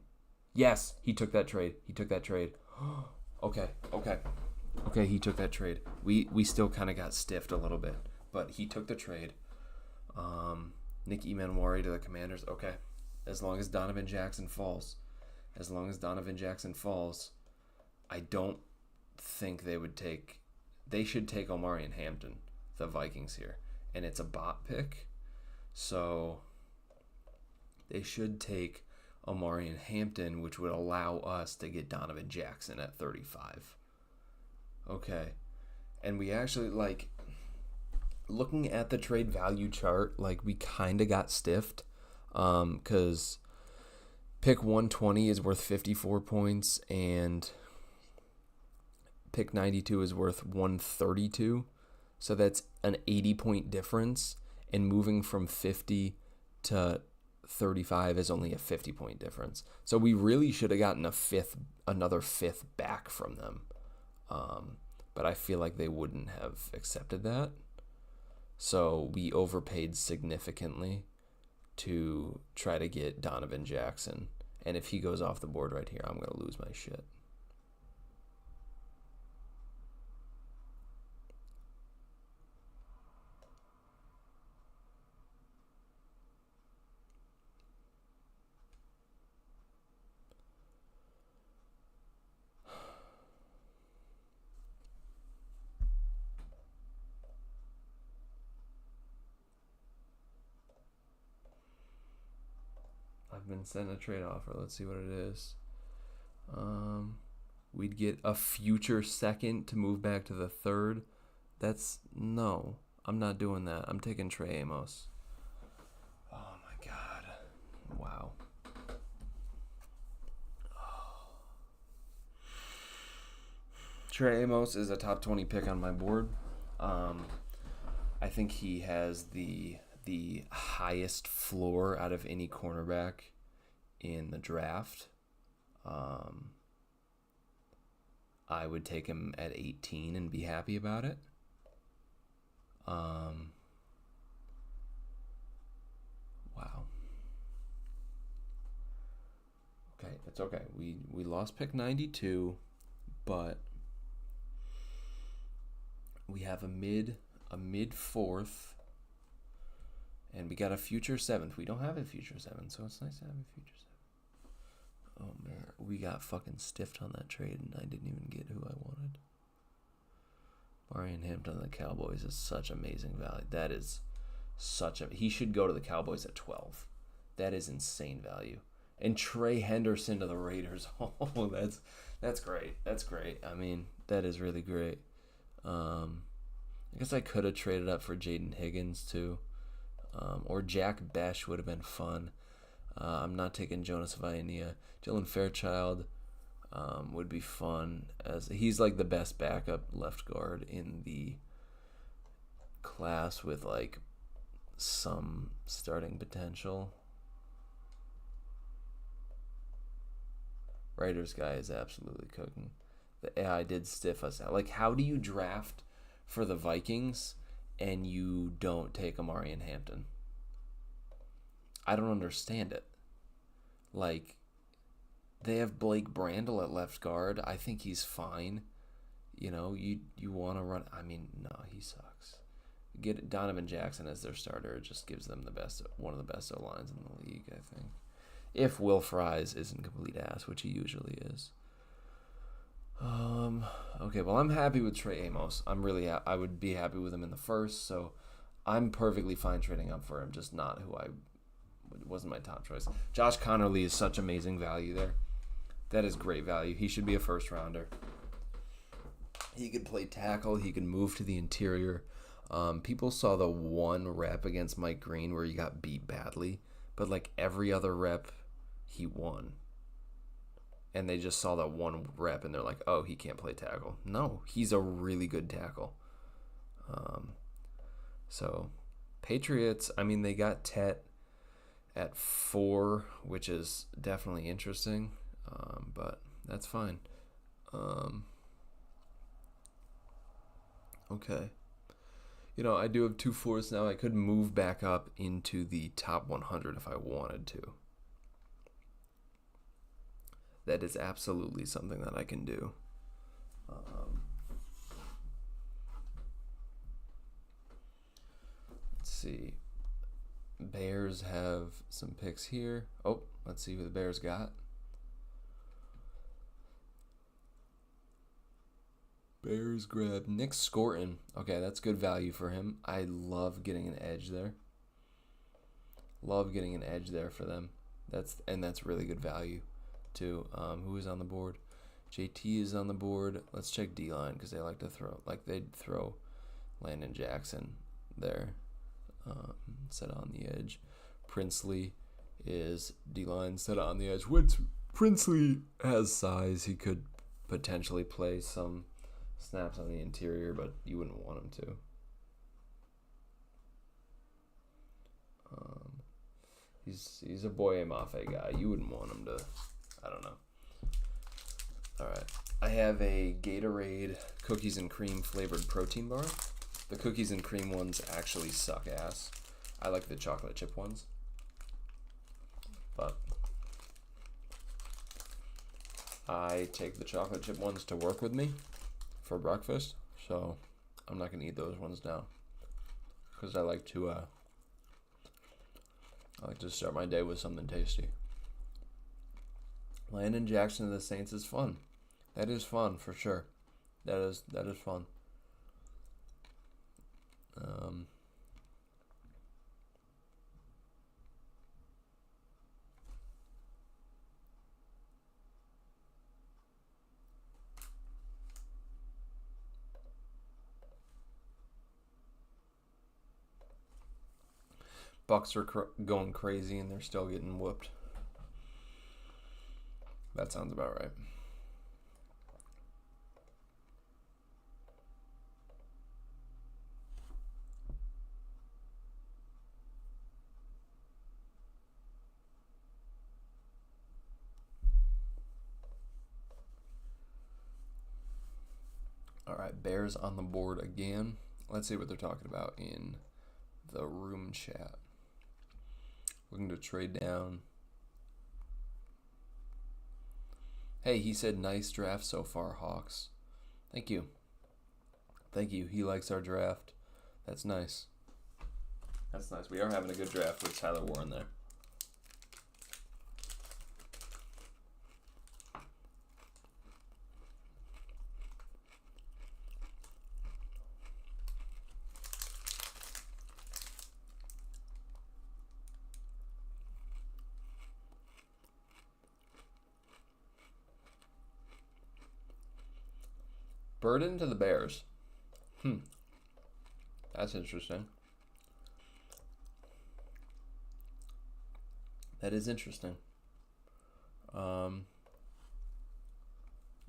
Yes, he took that trade. Okay. He took that trade. We still kind of got stiffed a little bit, but he took the trade. Nick Emanwari to the Commanders. Okay. As long as Donovan Jackson falls. I don't think they would take... They should take Omari and Hampton, the Vikings here. And it's a bot pick. So they should take Omari and Hampton, which would allow us to get Donovan Jackson at 35. Okay. And we actually, like, looking at the trade value chart, like, we kind of got stiffed. Because pick 120 is worth 54 points, and pick 92 is worth 132. So that's an 80-point difference, and moving from 50 to 35 is only a 50-point difference. So we really should have gotten another fifth back from them. But I feel like they wouldn't have accepted that. So we overpaid significantly to try to get Donovan Jackson. And if he goes off the board right here, I'm going to lose my shit. I've been sent a trade offer. Let's see what it is. We'd get a future second to move back to the third. No, I'm not doing that. I'm taking Trey Amos. Oh my God. Wow. Trey Amos is a top 20 pick on my board. I think he has the highest floor out of any cornerback in the draft. I would take him at 18 and be happy about it. Wow. Okay, it's okay. We lost pick 92, but we have a mid fourth, and we got a future seventh. We don't have a future seventh, so it's nice to have a future seventh. Oh man, we got fucking stiffed on that trade, and I didn't even get who I wanted. Marion Hampton on the Cowboys is such amazing value. That is he should go to the Cowboys at 12. That is insane value. And Trey Henderson to the Raiders. Oh, that's great. That's great. I mean, that is really great. I guess I could have traded up for Jaden Higgins too. Or Jack Besh would have been fun. I'm not taking Jonas Vaiania. Dylan Fairchild would be fun, as he's like the best backup left guard in the class with like some starting potential. Raiders guy is absolutely cooking. The AI did stiff us out. Like, how do you draft for the Vikings and you don't take Amari and Hampton? I don't understand it. Like, they have Blake Brandel at left guard. I think he's fine. You know, you want to run. I mean, no, he sucks. Get Donovan Jackson as their starter. It just gives them one of the best O-lines in the league, I think. If Will Fries isn't complete ass, which he usually is. Okay, well, I'm happy with Trey Amos. I would be happy with him in the first, so I'm perfectly fine trading up for him, just not wasn't my top choice. Josh Connerly is such amazing value there. That is great value. He should be a first rounder. He could play tackle. He could move to the interior. People saw the one rep against Mike Green where he got beat badly, but like every other rep, he won. And they just saw that one rep and they're like, oh, he can't play tackle. No, he's a really good tackle. So Patriots, I mean, they got Tet. at 4, which is definitely interesting, but that's fine. Okay. I do have 2 4s now. I could move back up into the top 100 if I wanted to. That is absolutely something that I can do. Let's see. Bears have some picks here. Oh, let's see who the Bears got. Bears grab Nick Scorton. Okay, that's good value for him. I love getting an edge there. Love getting an edge there for them. That's really good value too. Who is on the board? JT is on the board. Let's check D-line because they like to throw. Like they'd throw Landon Jackson there. Set on the edge. Princely is D-line set on the edge. Which Princely has size. He could potentially play some snaps on the interior, but you wouldn't want him to. He's a Boye Mafe guy. You wouldn't want him to. I don't know. All right. I have a Gatorade cookies and cream flavored protein bar. The cookies and cream ones actually suck ass. I like the chocolate chip ones. But I take the chocolate chip ones to work with me for breakfast, so I'm not gonna eat those ones now because I like to start my day with something tasty. Landon Jackson of the Saints is fun. That is fun for sure. That is fun. Bucks are going crazy and they're still getting whooped. That sounds about right. All right, Bears on the board again. Let's see what they're talking about in the room chat. Looking to trade down. Hey, he said nice draft so far, Hawks. Thank you. Thank you. He likes our draft. That's nice. That's nice. We are having a good draft with Tyler Warren there. Burden to the Bears. That's interesting. That is interesting.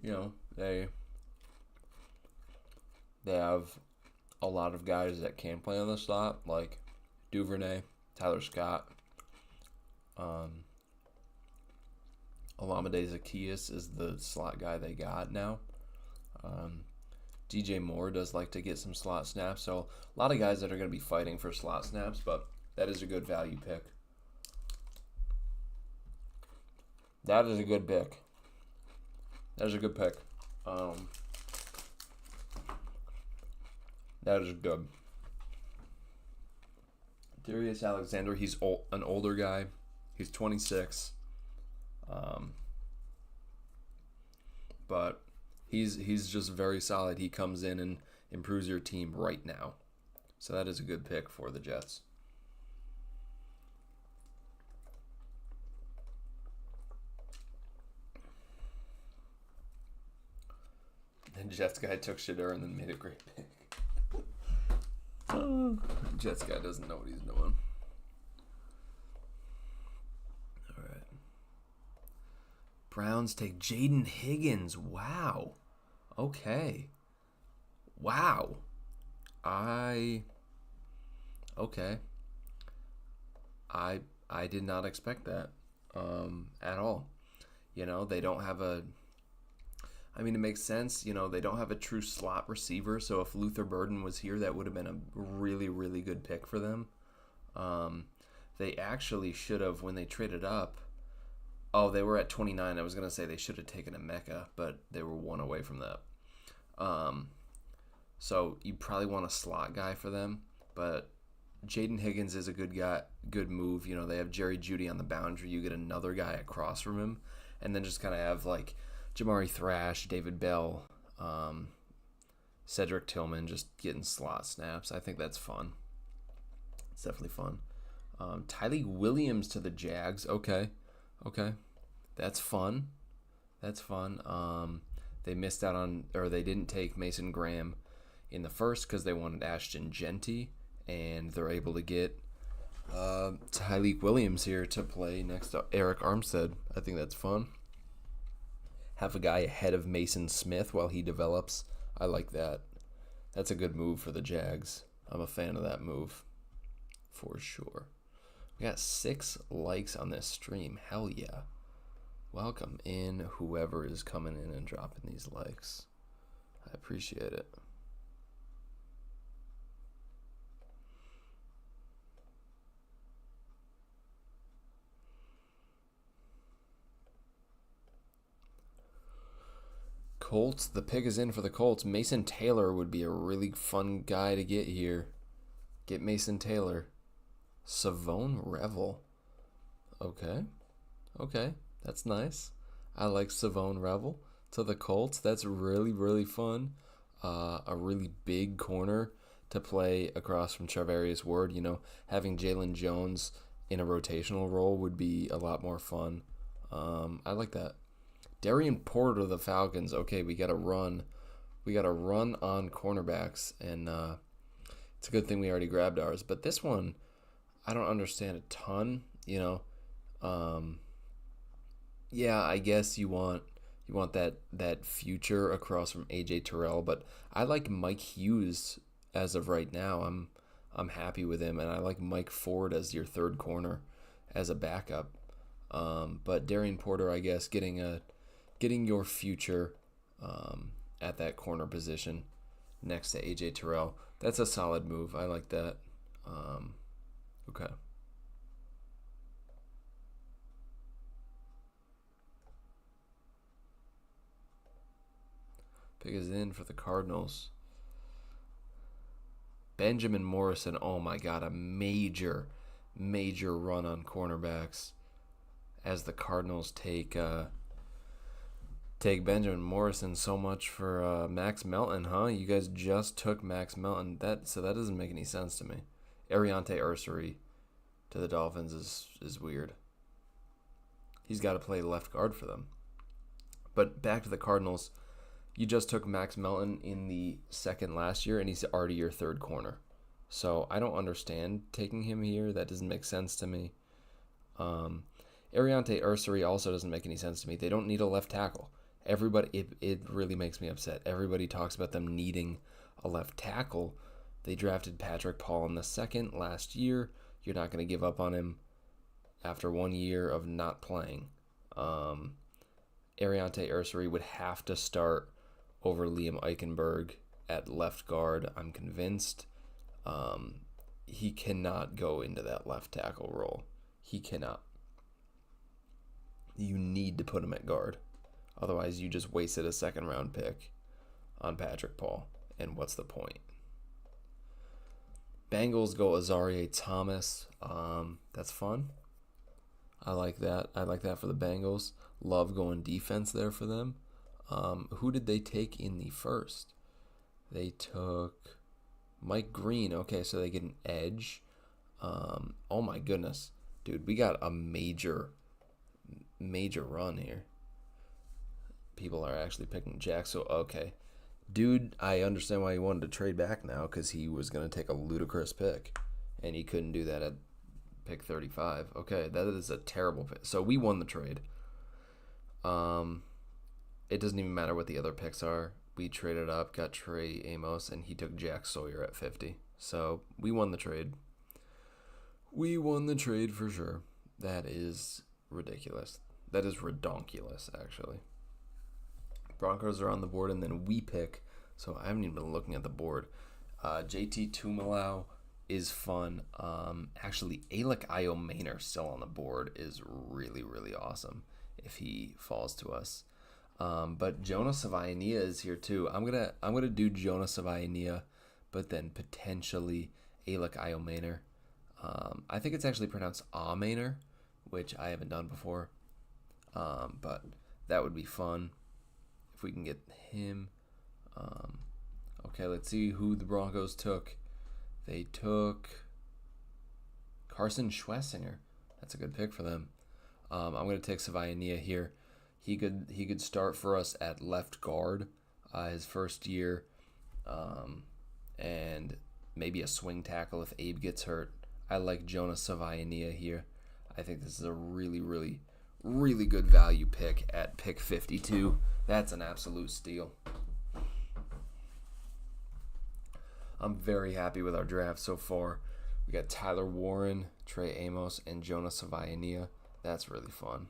They have a lot of guys that can play on the slot, like Duvernay, Tyler Scott, Olamide Zaccheaus is the slot guy they got now. DJ Moore does like to get some slot snaps, so a lot of guys that are going to be fighting for slot snaps, but that is a good value pick. That is a good pick. That is a good pick. That is good. Darius Alexander, he's an older guy. He's 26. But he's just very solid. He comes in and improves your team right now. So that is a good pick for the Jets. And Jets guy took Shedeur and then made a great pick. Jets guy doesn't know what he's doing. All right. Browns take Jaden Higgins. Wow. Okay. Wow. Okay. I did not expect that at all. They don't have a. I mean, it makes sense. They don't have a true slot receiver. So if Luther Burden was here, that would have been a really, really good pick for them. They actually should have, when they traded up. Oh, they were at 29. I was going to say they should have taken a Mecca, but they were one away from that. So you probably want a slot guy for them, but Jaden Higgins is a good guy, good move. They have Jerry Jeudy on the boundary. You get another guy across from him, and then just kind of have like Jamari Thrash, David Bell, Cedric Tillman just getting slot snaps. I think that's fun. It's definitely fun. Tyleek Williams to the Jags. Okay. That's fun. They missed out on, or they didn't take Mason Graham in the first because they wanted Ashton Genty, and they're able to get Tyleek Williams here to play next to Eric Armstead. I think that's fun. Have a guy ahead of Mason Smith while he develops. I like that. That's a good move for the Jags. I'm a fan of that move for sure. We got 6 likes on this stream. Hell yeah. Welcome in whoever is coming in and dropping these likes. I appreciate it. Colts, the pick is in for the Colts. Mason Taylor would be a really fun guy to get here. Get Mason Taylor. Savone Revel. Okay. That's nice. I like Savone Revel to the Colts. That's really, really fun. A really big corner to play across from Charvarius Ward. Having Jalen Jones in a rotational role would be a lot more fun. I like that. Darian Porter to the Falcons. Okay, we got to run. We got to run on cornerbacks, and it's a good thing we already grabbed ours. But this one, I don't understand a ton. Yeah, I guess you want that future across from AJ Terrell, but I like Mike Hughes as of right now. I'm happy with him, and I like Mike Ford as your third corner as a backup. But Darian Porter, I guess, getting your future at that corner position next to AJ Terrell. That's a solid move. I like that. Okay. Pick is in for the Cardinals. Benjamin Morrison. Oh my God, a major run on cornerbacks as the Cardinals take Benjamin Morrison. So much for Max Melton, huh? You guys just took Max Melton. So that doesn't make any sense to me. Ariante Ursary to the Dolphins is weird. He's got to play left guard for them. But back to the Cardinals. You just took Max Melton in the second last year, and he's already your third corner. So I don't understand taking him here. That doesn't make sense to me. Ariante Ursary also doesn't make any sense to me. They don't need a left tackle. Everybody, it really makes me upset. Everybody talks about them needing a left tackle. They drafted Patrick Paul in the second last year. You're not going to give up on him after 1 year of not playing. Ariante Ursary would have to start over Liam Eichenberg at left guard. I'm convinced. He cannot go into that left tackle role. He cannot. You need to put him at guard. Otherwise, you just wasted a second-round pick on Patrick Paul. And what's the point? Bengals go Azareye'h Thomas. That's fun. I like that. I like that for the Bengals. Love going defense there for them. Who did they take in the first? They took Mike Green. Okay, so they get an edge. Oh my goodness. Dude, we got a major run here. People are actually picking Jack. So, okay. Dude, I understand why he wanted to trade back now, because he was going to take a ludicrous pick, and he couldn't do that at pick 35. Okay, that is a terrible pick. So we won the trade. It doesn't even matter what the other picks are. We traded up, got Trey Amos, and he took Jack Sawyer at 50. So we won the trade. We won the trade for sure. That is ridiculous. That is redonkulous, actually. Broncos are on the board, and then we pick. So I haven't even been looking at the board. JT Tumalau is fun. Actually, Alec Iomaner still on the board is really, really awesome if he falls to us. But Jonah Savaiania is here too. I'm gonna do Jonah Savaiania, but then potentially Alec Iomaner. I think it's actually pronounced Amener, which I haven't done before. But that would be fun if we can get him. Okay, let's see who the Broncos took. They took Carson Schwessinger. That's a good pick for them. I'm going to take Savaiania here. He could start for us at left guard his first year, and maybe a swing tackle if Abe gets hurt. I like Jonah Savaiania here. I think this is a really, really, really good value pick at pick 52. That's an absolute steal. I'm very happy with our draft so far. We got Tyler Warren, Trey Amos, and Jonah Savaiania. That's really fun.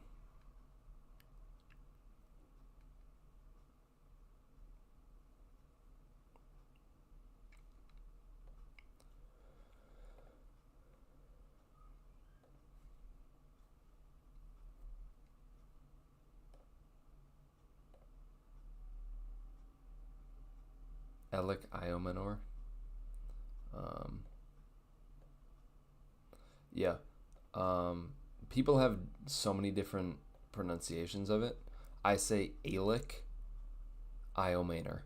Alec Iomanor. Yeah. People have so many different pronunciations of it. I say Alec Iomaner.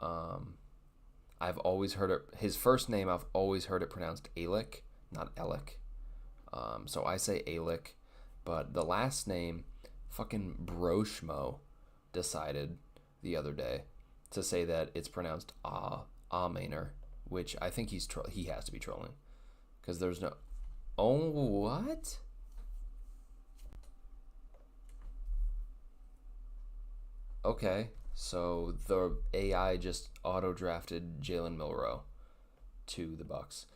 I've always heard it. His first name, I've always heard it pronounced Alec, not Alec. So I say Alec, but the last name, fucking Broshmo, decided the other day to say that it's pronounced Amener, which I think he has to be trolling, because there's no. Oh, what? Okay, so the AI just auto-drafted Jalen Milroe to the Bucks.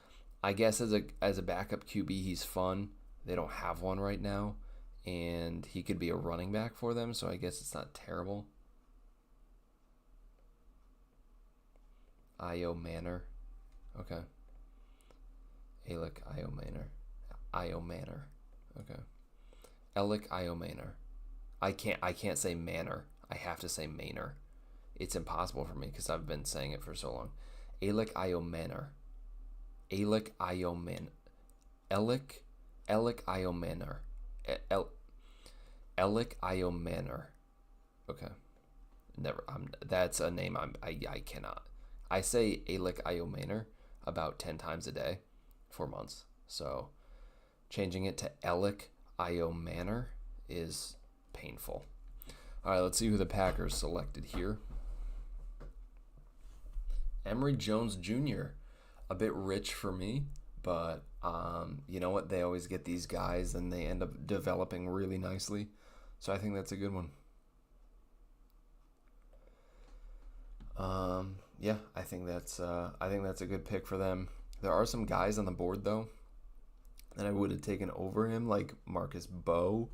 I guess as a backup QB, he's fun. They don't have one right now, and he could be a running back for them, so I guess it's not terrible. Iomaner. Okay. Alec Iomaner. Iomaner. Okay. Alec Iomaner. I can't say Manor. I have to say Manor. It's impossible for me because I've been saying it for so long. Alec Iomaner. Alec Ioman. Alec Iomaner. Alec Iomaner. Okay. Never. That's a name I cannot. I say Alec Iomaner about 10 times a day for months. So changing it to Alec Iomaner is painful. All right, let's see who the Packers selected here. Emory Jones Jr., a bit rich for me, but you know what? They always get these guys and they end up developing really nicely. So I think that's a good one. Yeah, I think that's a good pick for them. There are some guys on the board though that I would have taken over him, like Marcus Bowe.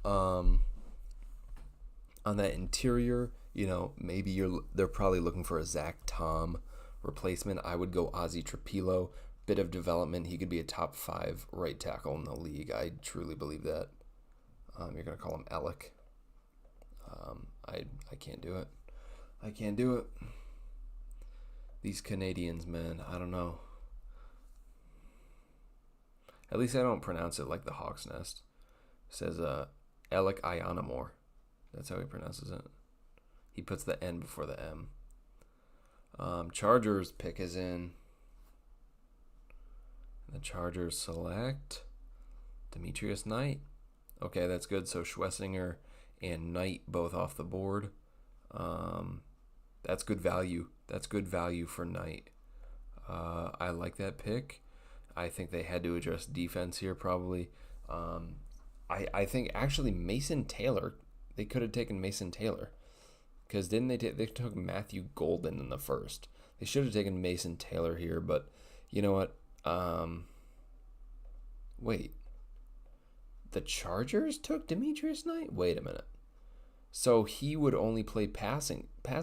On that interior, you know, maybe they're probably looking for a Zach Tom replacement. I would go Ozzie Trapilo. Bit of development. He could be a top 5 right tackle in the league. I truly believe that. You're gonna call him Alec. I can't do it. I can't do it. These Canadians, man, I don't know. At least I don't pronounce it like the Hawk's Nest. It says Alec Ionomore. That's how he pronounces it. He puts the N before the M. Chargers pick is in. The Chargers select Demetrius Knight. Okay, that's good. So Schwessinger and Knight both off the board. That's good value. That's good value for Knight. I like that pick. I think they had to address defense here probably. I think actually Mason Taylor, they could have taken Mason Taylor. Because didn't they took Matthew Golden in the first. They should have taken Mason Taylor here, but you know what? Wait. The Chargers took Demetrius Knight? Wait a minute. So he would only play pass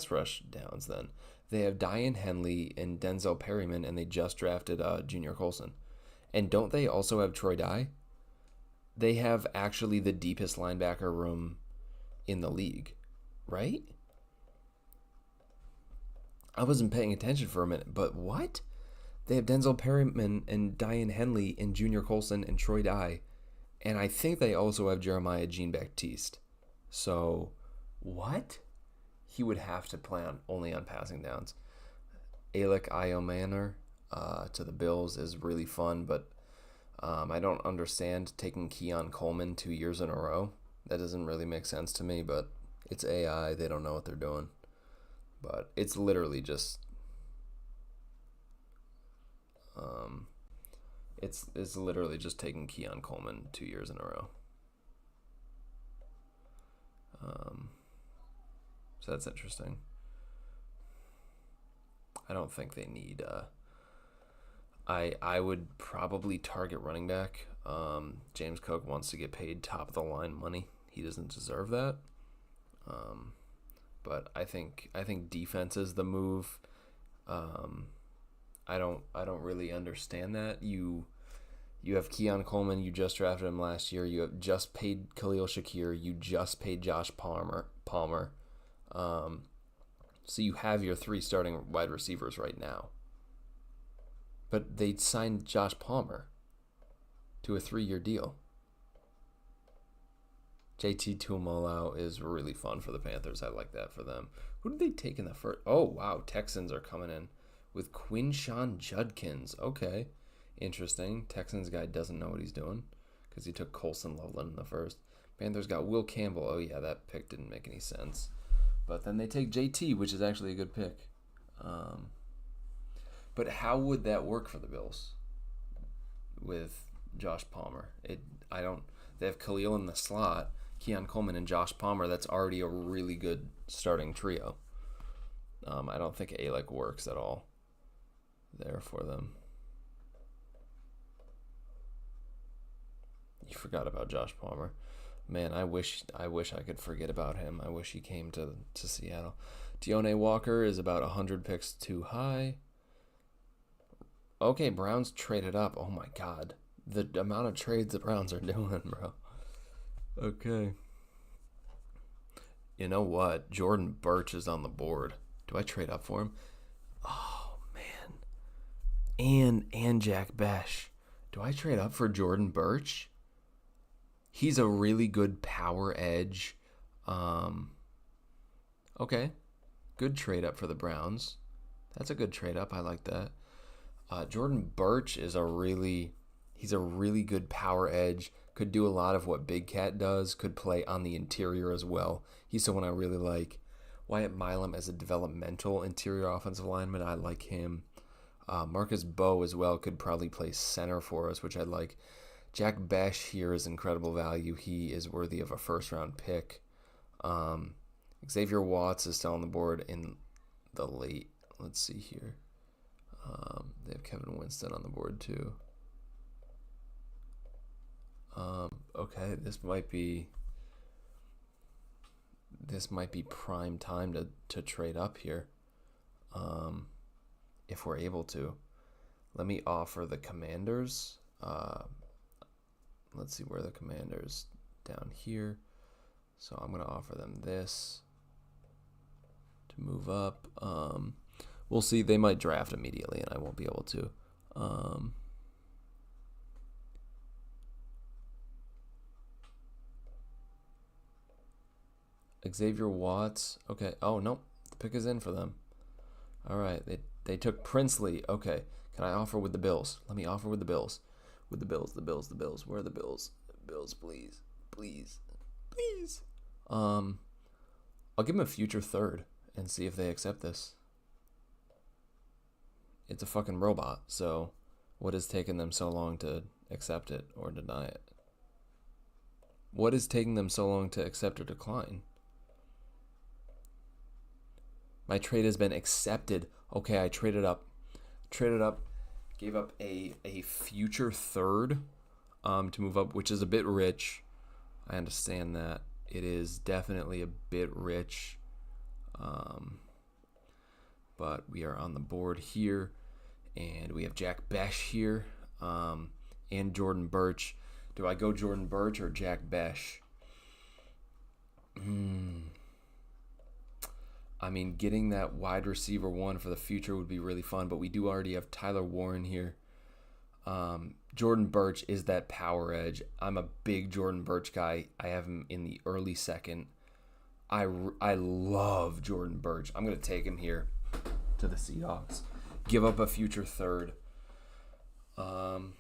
rush downs then. They have Diane Henley and Denzel Perryman, and they just drafted Junior Colson. And don't they also have Troy Dye? They have actually the deepest linebacker room in the league, right? I wasn't paying attention for a minute, but what? They have Denzel Perryman and Diane Henley and Junior Colson and Troy Dye. And I think they also have Jeremiah Jean-Baptiste. So, what? He would have to play only on passing downs. Alec Iomanor to the Bills is really fun, but I don't understand taking Keon Coleman 2 years in a row. That doesn't really make sense to me, but it's AI. They don't know what they're doing. But it's literally just... It's literally just taking Keon Coleman 2 years in a row. So that's interesting. I don't think they need... I would probably target running back. James Cook wants to get paid top of the line money. He doesn't deserve that. But I think defense is the move. I don't really understand that. You have Keon Coleman. You just drafted him last year. You have just paid Khalil Shakir. You just paid Josh Palmer. So you have your 3 starting wide receivers right now. But they signed Josh Palmer to a 3-year deal. JT Tuimoloau is really fun for the Panthers. I like that for them. Who did they take in the first? Oh, wow. Texans are coming in with Quinshawn Judkins. Okay. Interesting. Texans guy doesn't know what he's doing because he took Colson Loveland in the first. Panthers got Will Campbell. Oh, yeah, that pick didn't make any sense. But then they take JT, which is actually a good pick. But how would that work for the Bills with Josh Palmer? They have Khalil in the slot, Keon Coleman and Josh Palmer. That's already a really good starting trio. I don't think Alec works at all there for them. You forgot about Josh Palmer. Man, I wish I could forget about him. I wish he came to Seattle. Deontay Walker is about 100 picks too high. Okay, Browns traded up. Oh my God. The amount of trades the Browns are doing, bro. Okay. You know what? Jordan Birch is on the board. Do I trade up for him? Oh, man. And Jack Besh. Do I trade up for Jordan Birch? He's a really good power edge. Okay. Good trade up for the Browns. That's a good trade up. I like that. Jordan Birch is he's a really good power edge. Could do a lot of what Big Cat does. Could play on the interior as well. He's someone I really like. Wyatt Milam as a developmental interior offensive lineman. I like him. Marcus Bowe as well could probably play center for us, which I like. Jack Besh here is incredible value. He is worthy of a first-round pick. Xavier Watts is still on the board in the late. Let's see here. They have Kevin Winston on the board too. Okay, this might be prime time to trade up here. If we're able to. Let me offer the Commanders. Let's see where the Commanders down here. So I'm going to offer them this to move up. We'll see. They might draft immediately, and I won't be able to. Xavier Watts. Okay. Oh, nope. The pick is in for them. All right. They took Princely. Okay. Can I offer with the Bills? Let me offer with the Bills. With the Bills. Where are the Bills? Bills, please. Please. I'll give them a future third and see if they accept this. It's a fucking robot, so what has taken them so long to accept it or deny it? What is taking them so long to accept or decline? My trade has been accepted. Okay, I traded up, gave up a future third to move up, which is a bit rich. I understand that. It is definitely a bit rich. But we are on the board here. And we have Jack Besh here. And Jordan Birch. Do I go Jordan Birch or Jack Besh? I mean, getting that wide receiver one for the future would be really fun, but we do already have Tyler Warren here. Jordan Birch is that power edge. I'm a big Jordan Birch guy. I have him in the early second. I love Jordan Birch. I'm going to take him here to the Seahawks. Give up a future third. I'm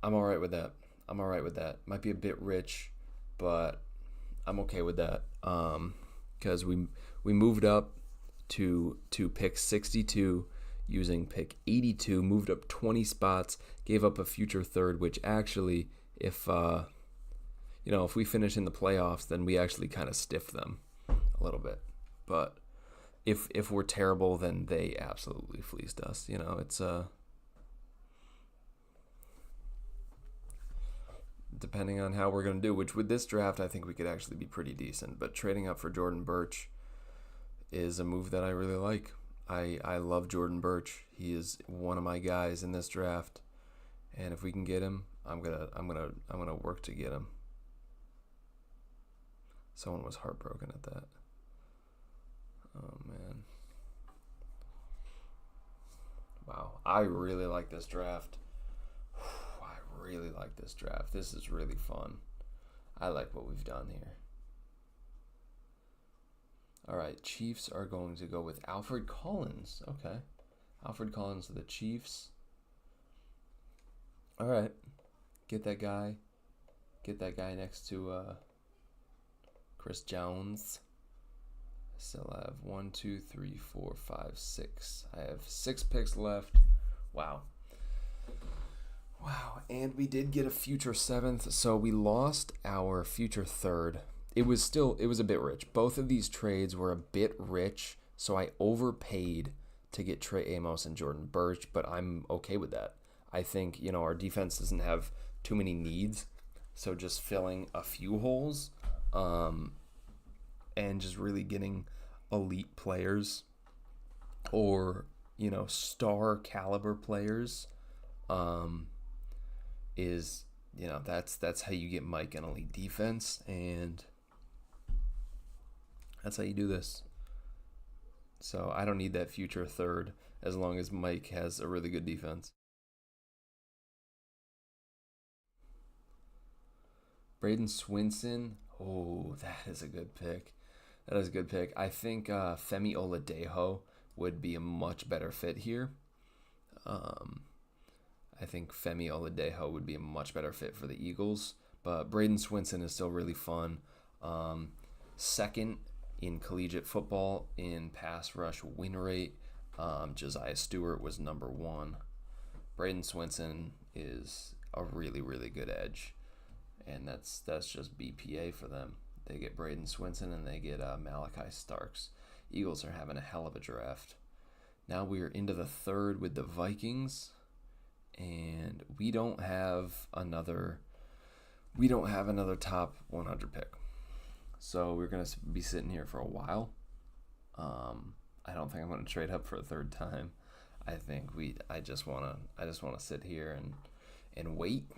all right with that. Might be a bit rich, but I'm okay with that. Because we moved up to pick 62 using pick 82, moved up 20 spots, gave up a future third, which actually, if we finish in the playoffs, then we actually kind of stiff them a little bit. But if we're terrible, then they absolutely fleeced us. It's depending on how we're going to do, which with this draft, I think we could actually be pretty decent. But trading up for Jordan Birch is a move that I really like. I love Jordan Birch. He is one of my guys in this draft. And if we can get him, I'm gonna work to get him. Someone was heartbroken at that. Oh man. Wow. I really like this draft. This is really fun. I like what we've done here. All right, Chiefs are going to go with Alfred Collins. Okay. Alfred Collins to the Chiefs. All right. Get that guy next to Chris Jones. Still have 1, 2, 3, 4, 5, 6. I have 6 picks left. Wow. And we did get a future 7th, so we lost our future 3rd. It was a bit rich. Both of these trades were a bit rich, so I overpaid to get Trey Amos and Jordan Birch, but I'm okay with that. I think, our defense doesn't have too many needs, so just filling a few holes and just really getting elite players or, star caliber players is, that's how you get Mike an elite defense, and that's how you do this. So I don't need that future third as long as Mike has a really good defense. Braden Swinson. Oh, that is a good pick. I think Femi Oladejo would be a much better fit here. I think Femi Oladejo would be a much better fit for the Eagles. But Braden Swinson is still really fun. Second in collegiate football in pass rush win rate. Josiah Stewart was number 1. Braden Swinson is a really, really good edge. And that's just BPA for them. They get Braden Swinson and they get Malachi Starks. Eagles are having a hell of a draft. Now we are into the 3rd with the Vikings. And we don't have another top 100 pick. So we're going to be sitting here for a while. I don't think I'm going to trade up for a 3rd time. I just want to sit here and wait,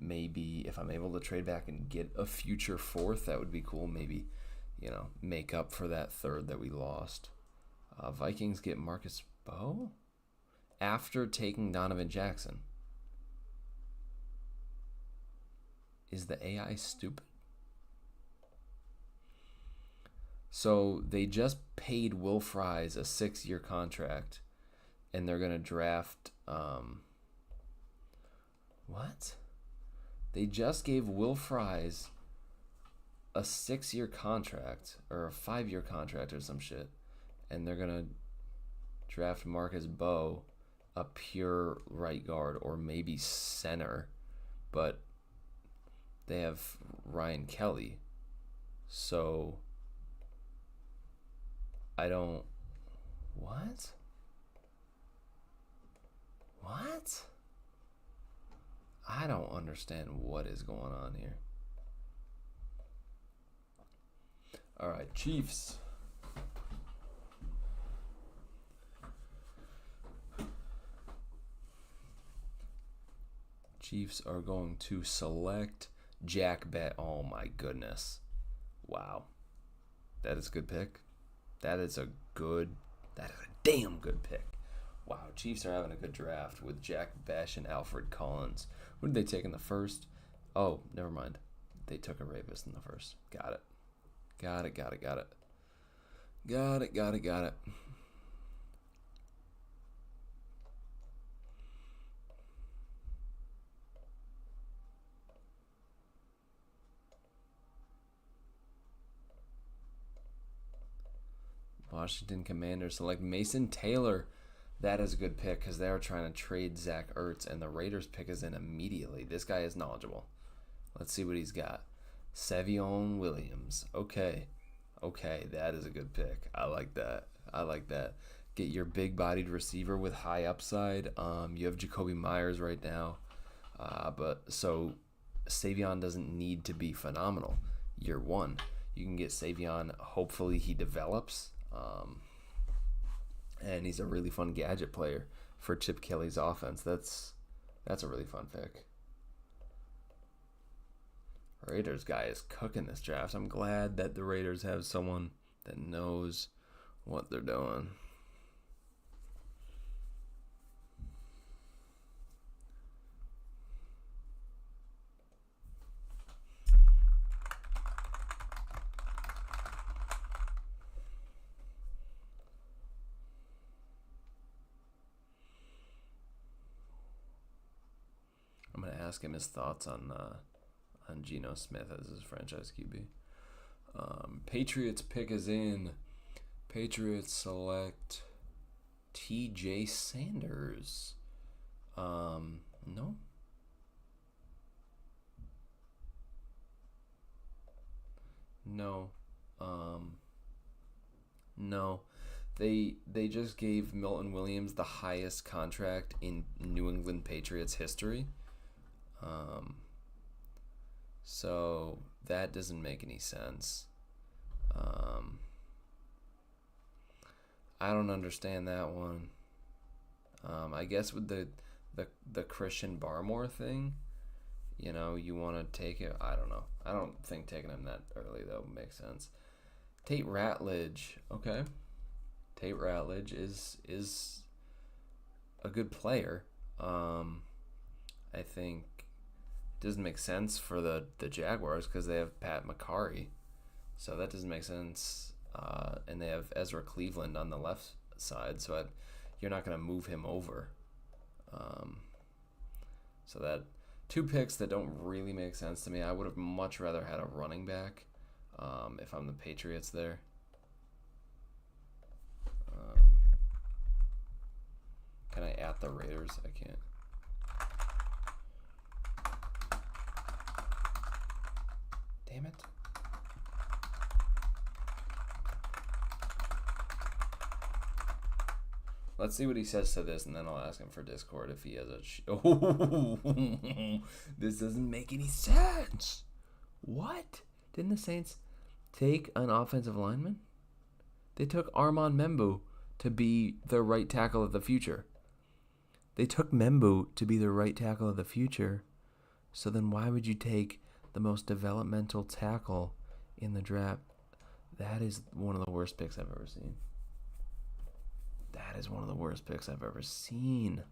Maybe if I'm able to trade back and get a future 4th, that would be cool. Maybe, make up for that 3rd that we lost. Vikings get Marcus Bowe after taking Donovan Jackson. Is the AI stupid? So they just paid Will Fries a 6-year contract, and they're going to draft... what? They just gave Will Fries a 6-year contract, or a 5-year contract or some shit, and they're going to draft Marcus Bowe, a pure right guard, or maybe center, but they have Ryan Kelly, so I don't... What? I don't understand what is going on here. All right, Chiefs. Chiefs are going to select Jack Bet. Oh my goodness. Wow. That is a good pick. That is a damn good pick. Wow, Chiefs are having a good draft with Jack Besh and Alfred Collins. Who did they take in the first? Oh, never mind. They took a rapist in the first. Got it. Got it. Washington Commanders select Mason Taylor. That is a good pick because they are trying to trade Zach Ertz, and the Raiders pick is in immediately. This guy is knowledgeable. Let's see what he's got. Savion Williams. Okay, that is a good pick. I like that. Get your big-bodied receiver with high upside. You have Jacoby Myers right now, but so Savion doesn't need to be phenomenal. Year one, you can get Savion. Hopefully, he develops. And he's a really fun gadget player for Chip Kelly's offense. That's a really fun pick. Raiders guy is cooking this draft. I'm glad that the Raiders have someone that knows what they're doing. I'm going to ask him his thoughts on Geno Smith as his franchise QB. Patriots pick is in. Patriots select TJ Sanders. No. No. No. They just gave Milton Williams the highest contract in New England Patriots history. So that doesn't make any sense. I don't understand that one. I guess with the Christian Barmore thing, you want to take it. I don't know. I don't think taking him that early though makes sense. Tate Ratledge, okay. Tate Ratledge is a good player. I think it doesn't make sense for the Jaguars because they have Pat McCarry, so that doesn't make sense. And they have Ezra Cleveland on the left side, so you're not going to move him over. So that two picks that don't really make sense to me. I would have much rather had a running back if I'm the Patriots there. Can I at the Raiders? I can't. Damn it. Let's see what he says to this, and then I'll ask him for Discord if he has a... This doesn't make any sense. What? Didn't the Saints take an offensive lineman? They took Armand Membu to be the right tackle of the future. They took Membu to be the right tackle of the future. So then why would you take the most developmental tackle in the draft? That is one of the worst picks I've ever seen. That is one of the worst picks I've ever seen.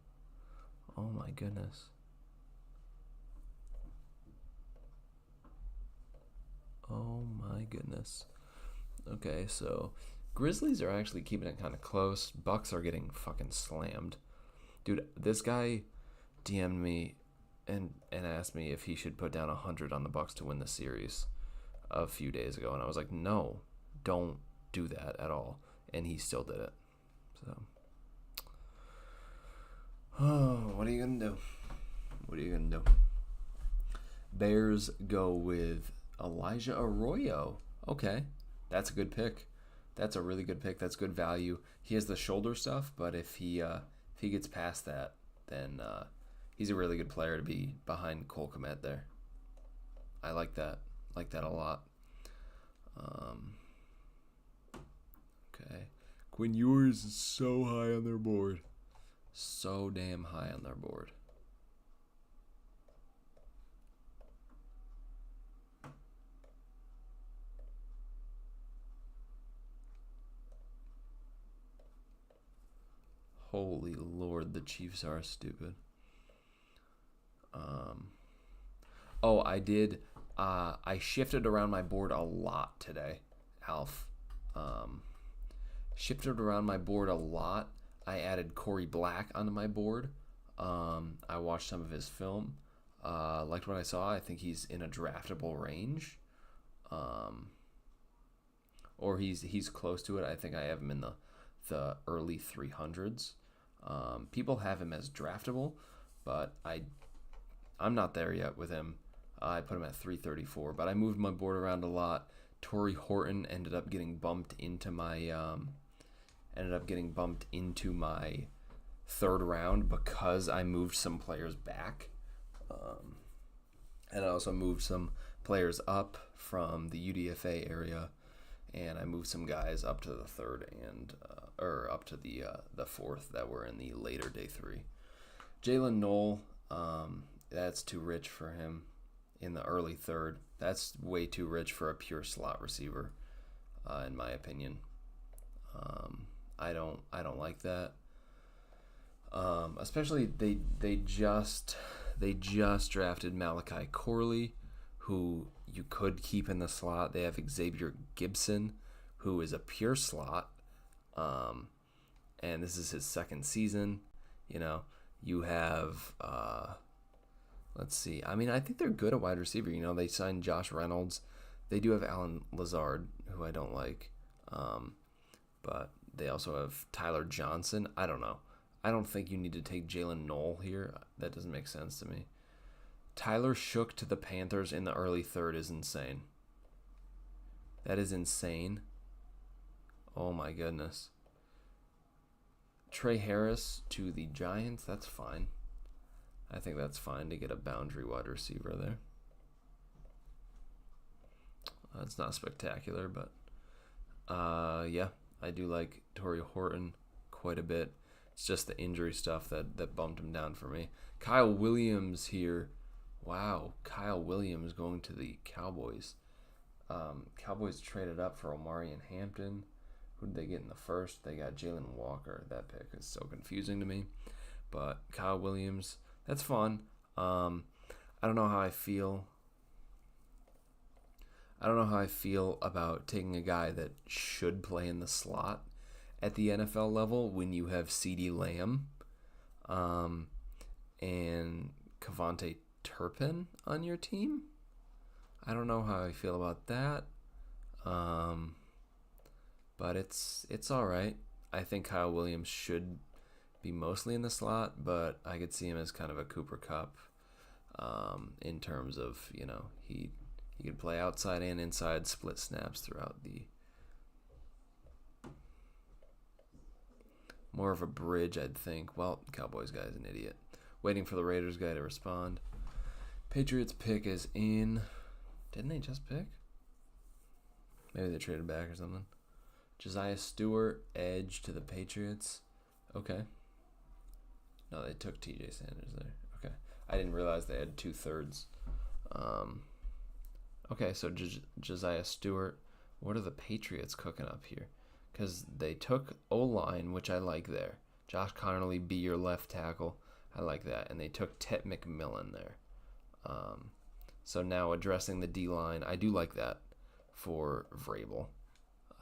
Oh my goodness. Oh my goodness. Okay, so Grizzlies are actually keeping it kind of close. Bucks are getting fucking slammed. Dude, this guy DM'd me and asked me if he should put down 100 on the Bucks to win the series a few days ago, and I was like, no, don't do that at all. And he still did it. So, what are you gonna do? What are you gonna do? Bears go with Elijah Arroyo. Okay, that's a good pick. That's a really good pick. That's good value. He has the shoulder stuff, but if he gets past that, then He's a really good player to be behind Cole Kmet there. I like that. Like that a lot. Okay. Quinn Ewers is so high on their board. So damn high on their board. Holy Lord, the Chiefs are stupid. Oh, I did. I shifted around my board a lot today, Alf. Shifted around my board a lot. I added Corey Black onto my board. I watched some of his film. Liked what I saw. I think he's in a draftable range. Or he's close to it. I think I have him in the early 300s. People have him as draftable, but I'm not there yet with him. I put him at 334, but I moved my board around a lot. Torrey Horton ended up getting bumped into my third round because I moved some players back, and I also moved some players up from the UDFA area, and I moved some guys up to the third and or up to the fourth that were in the later day 3. Jalen Knoll, that's too rich for him in the early third. That's way too rich for a pure slot receiver, in my opinion. I don't like that. Especially they just drafted Malachi Corley, who you could keep in the slot. They have Xavier Gibson, who is a pure slot, and this is his second season. You have let's see. I mean, I think they're good at wide receiver. They signed Josh Reynolds. They do have Alan Lazard, who I don't like, but they also have Tyler Johnson. I don't know. I don't think you need to take Jalen Knoll here. That doesn't make sense to me. Tyler Shook to the Panthers in the early third is insane. That is insane. Oh my goodness. Trey Harris to the Giants, that's fine. I think that's fine to get a boundary wide receiver there. It's not spectacular, but yeah, I do like Torrey Horton quite a bit. It's just the injury stuff that bumped him down for me. Kyle Williams here. Wow, Kyle Williams going to the Cowboys. Cowboys traded up for Omarion Hampton. Who did they get in the first? They got Jalen Walker. That pick is so confusing to me. But Kyle Williams, that's fun. I don't know how I feel. I don't know how I feel about taking a guy that should play in the slot at the NFL level when you have CeeDee Lamb and Kevontae Turpin on your team. I don't know how I feel about that. But it's all right. I think Kyle Williams should be mostly in the slot, but I could see him as kind of a Cooper Kupp in terms of, he could play outside and inside, split snaps throughout the... More of a bridge, I'd think. Well, Cowboys guy's an idiot. Waiting for the Raiders guy to respond. Patriots pick is in... Didn't they just pick? Maybe they traded back or something. Josiah Stewart, edge to the Patriots. Okay. No, they took TJ Sanders there. Okay. I didn't realize they had 2/3. Okay, so Josiah Stewart. What are the Patriots cooking up here? Because they took O-line, which I like there. Josh Connerly be your left tackle. I like that. And they took Tet McMillan there. So now addressing the D-line, I do like that for Vrabel.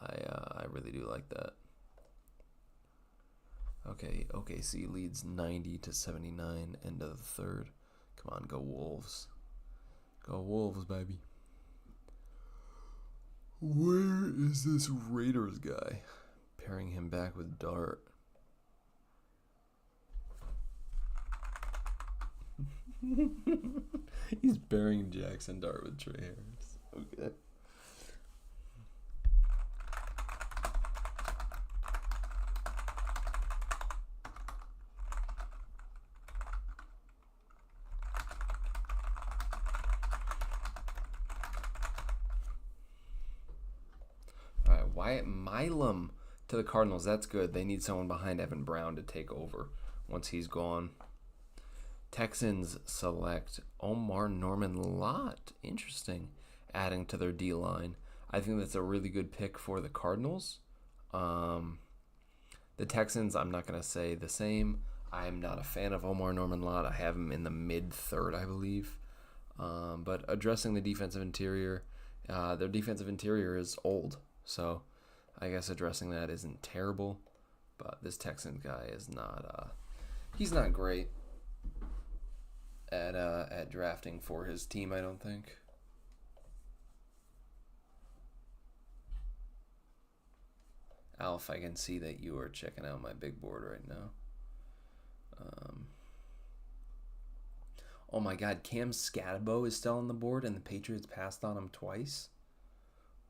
I really do like that. Okay, OKC leads 90-79, end of the third. Come on, go Wolves. Go Wolves, baby. Where is this Raiders guy? Pairing him back with Dart. He's pairing Jackson Dart with Trey Harris. Okay. Wyatt Milam to the Cardinals. That's good. They need someone behind Evan Brown to take over once he's gone. Texans select Omar Norman Lott. Interesting. Adding to their D-line. I think that's a really good pick for the Cardinals. The Texans, I'm not going to say the same. I'm not a fan of Omar Norman Lott. I have him in the mid-third, I believe. But addressing the defensive interior, their defensive interior is old. So I guess addressing that isn't terrible. But this Texans guy is not, he's not great at drafting for his team, I don't think. Alf, I can see that you are checking out my big board right now. Oh my God, Cam Scatabo is still on the board and the Patriots passed on him twice?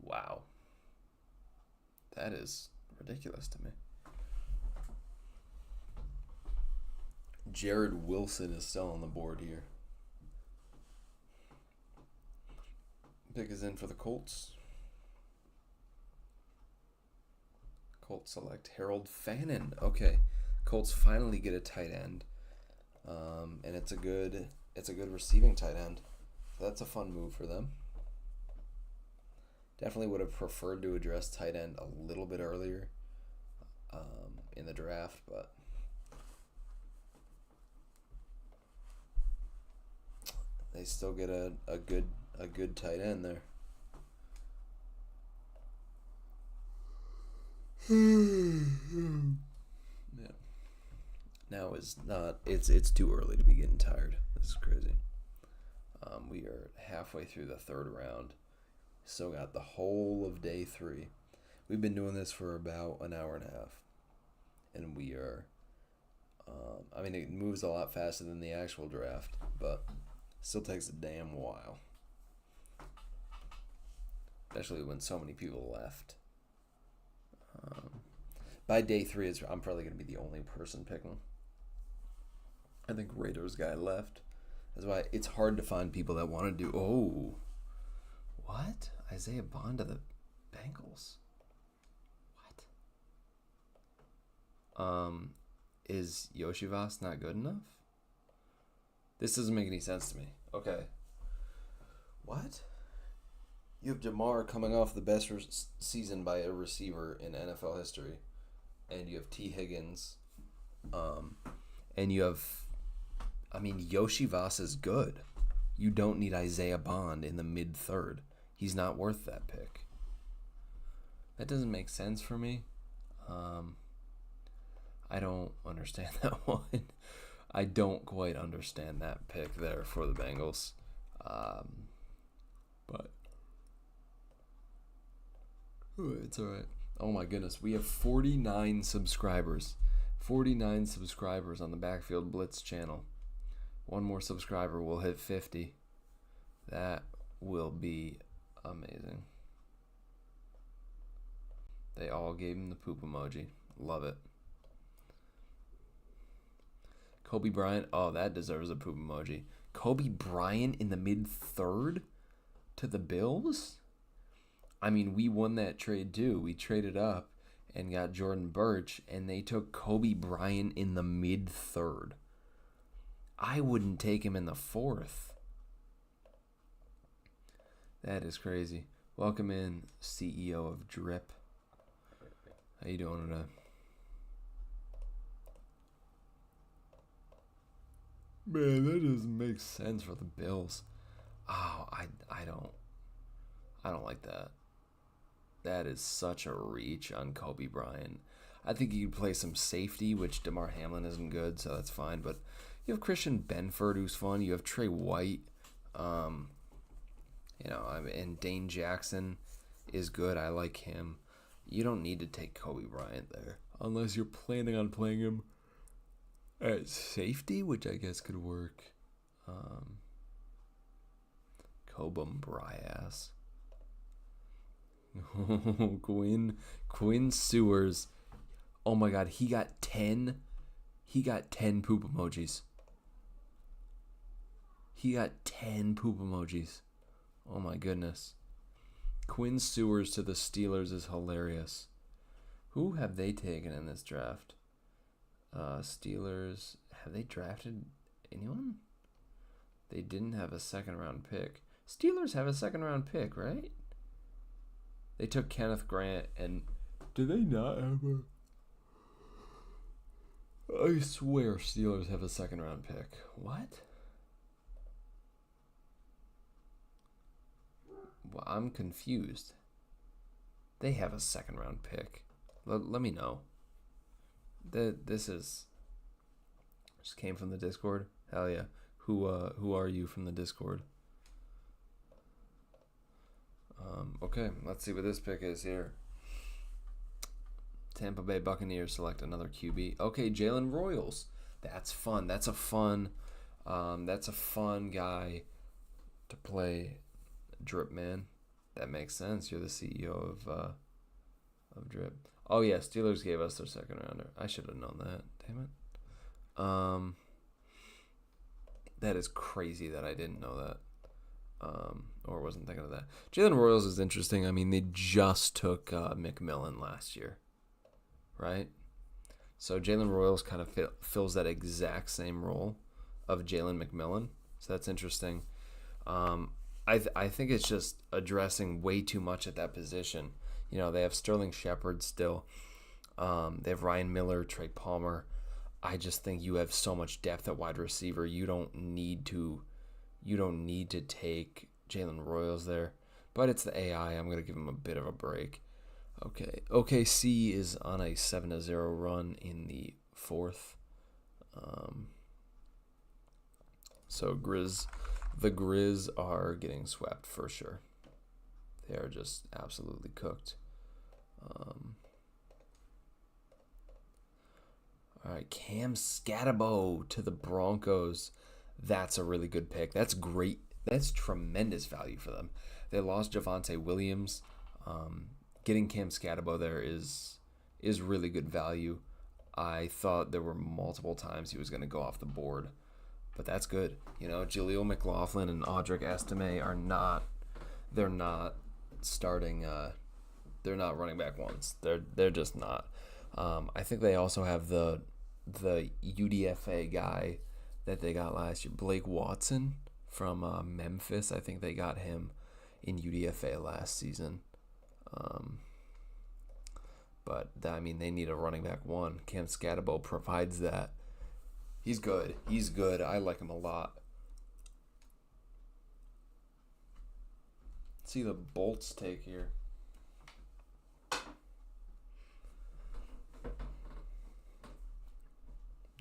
Wow. That is ridiculous to me. Jared Wilson is still on the board here. Pick is in for the Colts. Colts select Harold Fannin. Okay, Colts finally get a tight end, and it's a good receiving tight end. So that's a fun move for them. Definitely would have preferred to address tight end a little bit earlier in the draft, but they still get a good tight end there. Yeah. Now it's too early to be getting tired. This is crazy. We are halfway through the third round. Still got the whole of day 3. We've been doing this for about an hour and a half. And we are it moves a lot faster than the actual draft, but still takes a damn while. Especially when so many people left. By day 3, I'm probably going to be the only person picking. I think Raiders guy left. That's why it's hard to find people that want to do. Oh, what? Isaiah Bond to the Bengals. What? Is Yoshivas not good enough? This doesn't make any sense to me. Okay. What? You have Jamar coming off the best season by a receiver in NFL history. And you have T. Higgins. And you have... Yoshivas is good. You don't need Isaiah Bond in the mid-third. He's not worth that pick. That doesn't make sense for me. I don't understand that one. I don't quite understand that pick there for the Bengals. But... it's alright. Oh my goodness, we have 49 subscribers. 49 subscribers on the Backfield Blitz channel. One more subscriber will hit 50. That will be amazing. They all gave him the poop emoji. Love it. Kobe Bryant. Oh, that deserves a poop emoji. Kobe Bryant in the mid-third to the Bills? We won that trade too. We traded up and got Jordan Birch, and they took Kobe Bryant in the mid-third. I wouldn't take him in the 4th. That is crazy. Welcome in, CEO of Drip. How you doing today? Man, that doesn't make sense for the Bills. Oh, I don't like that. That is such a reach on Kobe Bryant. I think you could play some safety, which DeMar Hamlin isn't good, so that's fine. But you have Christian Benford, who's fun. You have Trey White. And Dane Jackson is good. I like him. You don't need to take Kobe Bryant there unless you're planning on playing him at safety, which I guess could work. Cobham Bryas. Quinn Sewers. Oh my God, he got 10 poop emojis. He got 10 poop emojis. Oh my goodness. Quinn Sewers to the Steelers is hilarious. Who have they taken in this draft? Steelers, have they drafted anyone? They didn't have a second round pick. Steelers have a second round pick, right? They took Kenneth Grant, and do they not have a... I swear Steelers have a second round pick. What? Well, I'm confused. They have a second round pick. Let me know. This is... Just came from the Discord. Hell yeah. Who are you from the Discord? Okay, let's see what this pick is here. Tampa Bay Buccaneers select another QB. Okay, Jalen Royals. That's fun. That's a fun guy to play Drip Man. That makes sense. You're the CEO of Drip. Oh yeah, Steelers gave us their second rounder. I should have known that. Damn it. That is crazy that I didn't know that. Or wasn't thinking of that. Jalen Royals is interesting. I mean, they just took McMillan last year, right? So Jalen Royals kind of fills that exact same role of Jalen McMillan. So that's interesting. I think it's just addressing way too much at that position. You know, they have Sterling Shepard still. They have Ryan Miller, Trey Palmer. I just think you have so much depth at wide receiver. You don't need to take Jalen Royals there. But it's the AI. I'm going to give him a bit of a break. Okay. OKC is on a 7-0 run in the fourth. So the Grizz are getting swept for sure. They are just absolutely cooked. All right, Cam Scatabo to the Broncos. That's a really good pick. That's great. That's tremendous value for them. They lost Javonte Williams. Getting Cam Scatabo there is really good value. I thought there were multiple times he was going to go off the board, but that's good. You know, Jaleel McLaughlin and Audric Estime are not. They're not starting. They're not running back ones. They're just not. I think they also have the UDFA guy that they got last year, Blake Watson from Memphis. I think they got him in UDFA last season. But I mean, they need a running back one. Cam Scatabo provides that. He's good. I like him a lot. Let's see the Bolts take here.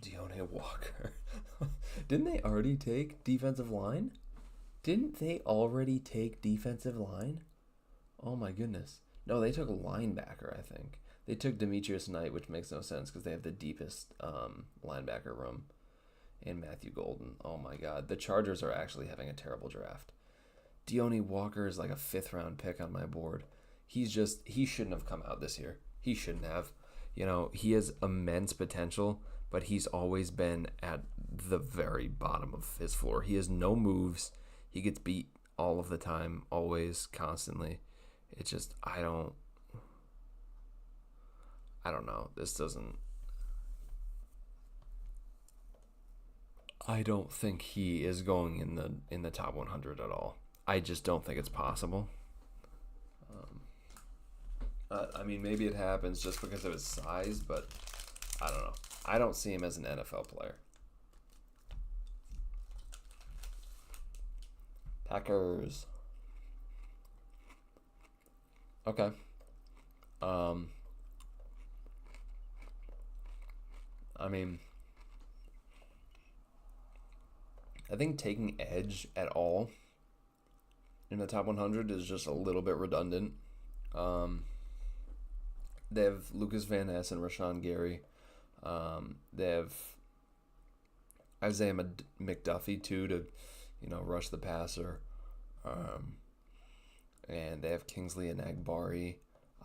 Deontay Walker. Didn't they already take defensive line? Oh my goodness. No, they took linebacker, I think. They took Demetrius Knight, which makes no sense because they have the deepest linebacker room. And Matthew Golden. Oh my god. The Chargers are actually having a terrible draft. Deontay Walker is like a 5th round pick on my board. He shouldn't have come out this year. He shouldn't have. You know, he has immense potential, but he's always been at the very bottom of his floor. He has no moves. He gets beat all of the time, always, constantly. It's just, I don't know. I don't think he is going in the top 100 at all. I just don't think it's possible. I mean, maybe it happens just because of his size, but I don't know. I don't see him as an NFL player. Packers. Okay. I mean, I think taking edge at all in the top 100 is just a little bit redundant. They have Lucas Van Ness and Rashawn Gary. They have Isaiah McDuffie too to, rush the passer. And they have Kingsley and Agbari.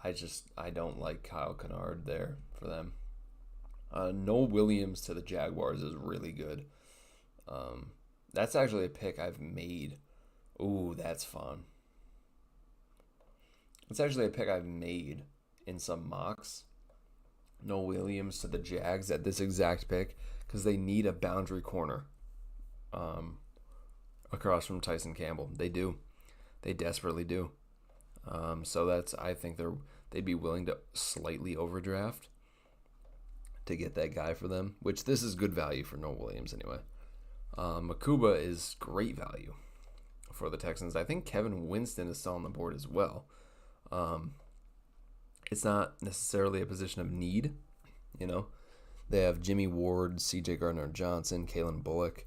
I don't like Kyle Kennard there for them. Noel Williams to the Jaguars is really good. That's actually a pick I've made. Ooh, that's fun. It's actually a pick I've made in some mocks. No Williams to the Jags at this exact pick because they need a boundary corner across from Tyson Campbell. They do. They desperately do. So that's, I think they'd be willing to slightly overdraft to get that guy for them, which this is good value for Noah Williams anyway. Makuba is great value for the Texans. I think Kevin Winston is still on the board as well. It's not necessarily a position of need, you know. They have Jimmy Ward, C.J. Gardner-Johnson, Kalen Bullock.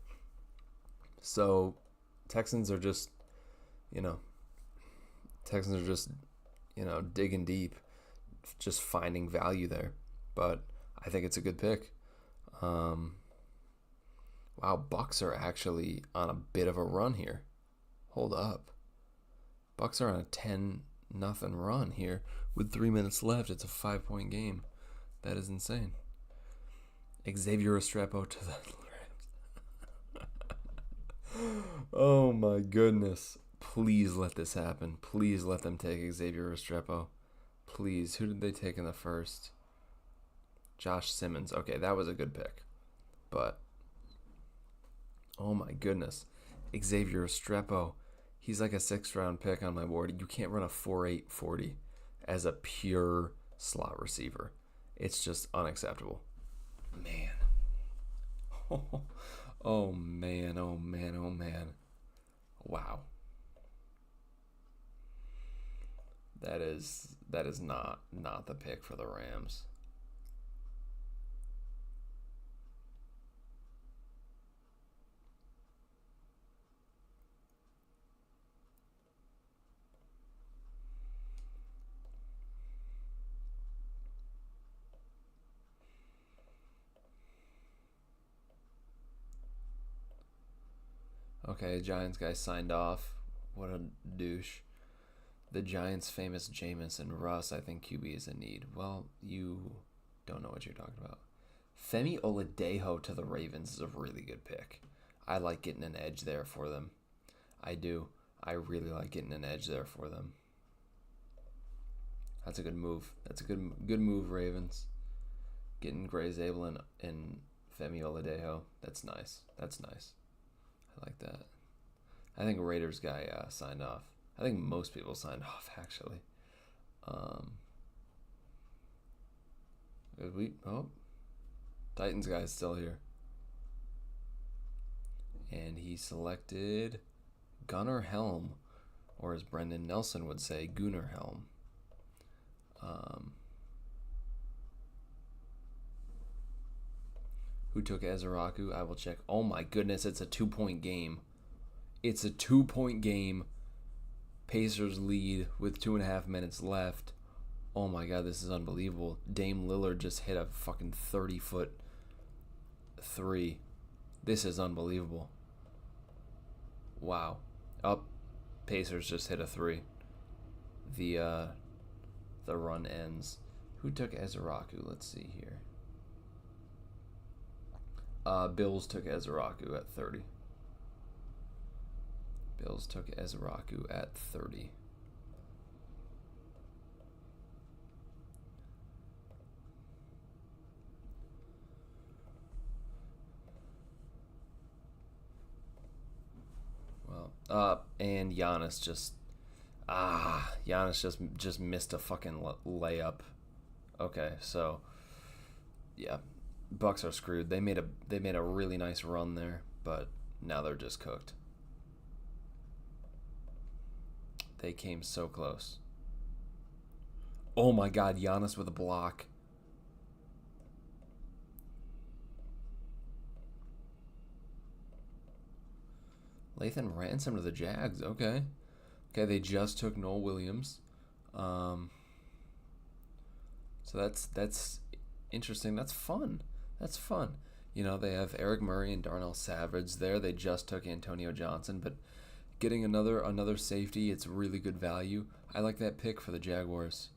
So Texans are just, digging deep, just finding value there. But I think it's a good pick. Wow, Bucks are actually on a bit of a run here. Hold up. Bucks are on a 10-0 run here with 3 minutes left. It's a 5-point game. That is insane. Xavier Restrepo to the Rams. Oh my goodness. Please let this happen. Please let them take Xavier Restrepo. Please. Who did they take in the first? Josh Simmons. Okay, that was a good pick. But, oh my goodness. Xavier Restrepo. He's like a 6th-round pick on my board. You can't run a 4.8 40 as a pure slot receiver. It's just unacceptable. Man. Oh, man, oh, man, oh, man. Wow. That is not the pick for the Rams. Okay, Giants guy signed off. What a douche. The Giants' famous Jameson Russ, I think QB is in need. Well, you don't know what you're talking about. Femi Oladejo to the Ravens is a really good pick. I like getting an edge there for them. I do. I really like getting an edge there for them. That's a good move. That's a good move, Ravens. Getting Gray Zabel and Femi Oladejo. That's nice. That's nice. I like that. I think Raiders guy signed off. I think most people signed off, actually. Titans guy is still here. And he selected Gunnar Helm, or as Brendan Nelson would say, Gunnar Helm. Who took Ezeraku? I will check. Oh my goodness, it's a 2-point game. It's a 2-point game. Pacers lead with 2.5 minutes left. Oh my god, this is unbelievable. Dame Lillard just hit a fucking 30-foot 3. This is unbelievable. Wow. Pacers just hit a 3. The run ends. Who took Ezeraku? Let's see here. Bills took Ezeraku at 30. Bills took Ezeraku at 30. Well, and Giannis just missed a fucking layup. Okay, so yeah, Bucks are screwed. They made a really nice run there, but now they're just cooked. They came so close. Oh my god, Giannis with a block. Lathan Ransom to the Jags. Okay, they just took Noel Williams. So that's interesting. That's fun. You know, they have Eric Murray and Darnell Savage there. They just took Antonio Johnson, but getting another safety, it's really good value. I like that pick for the Jaguars.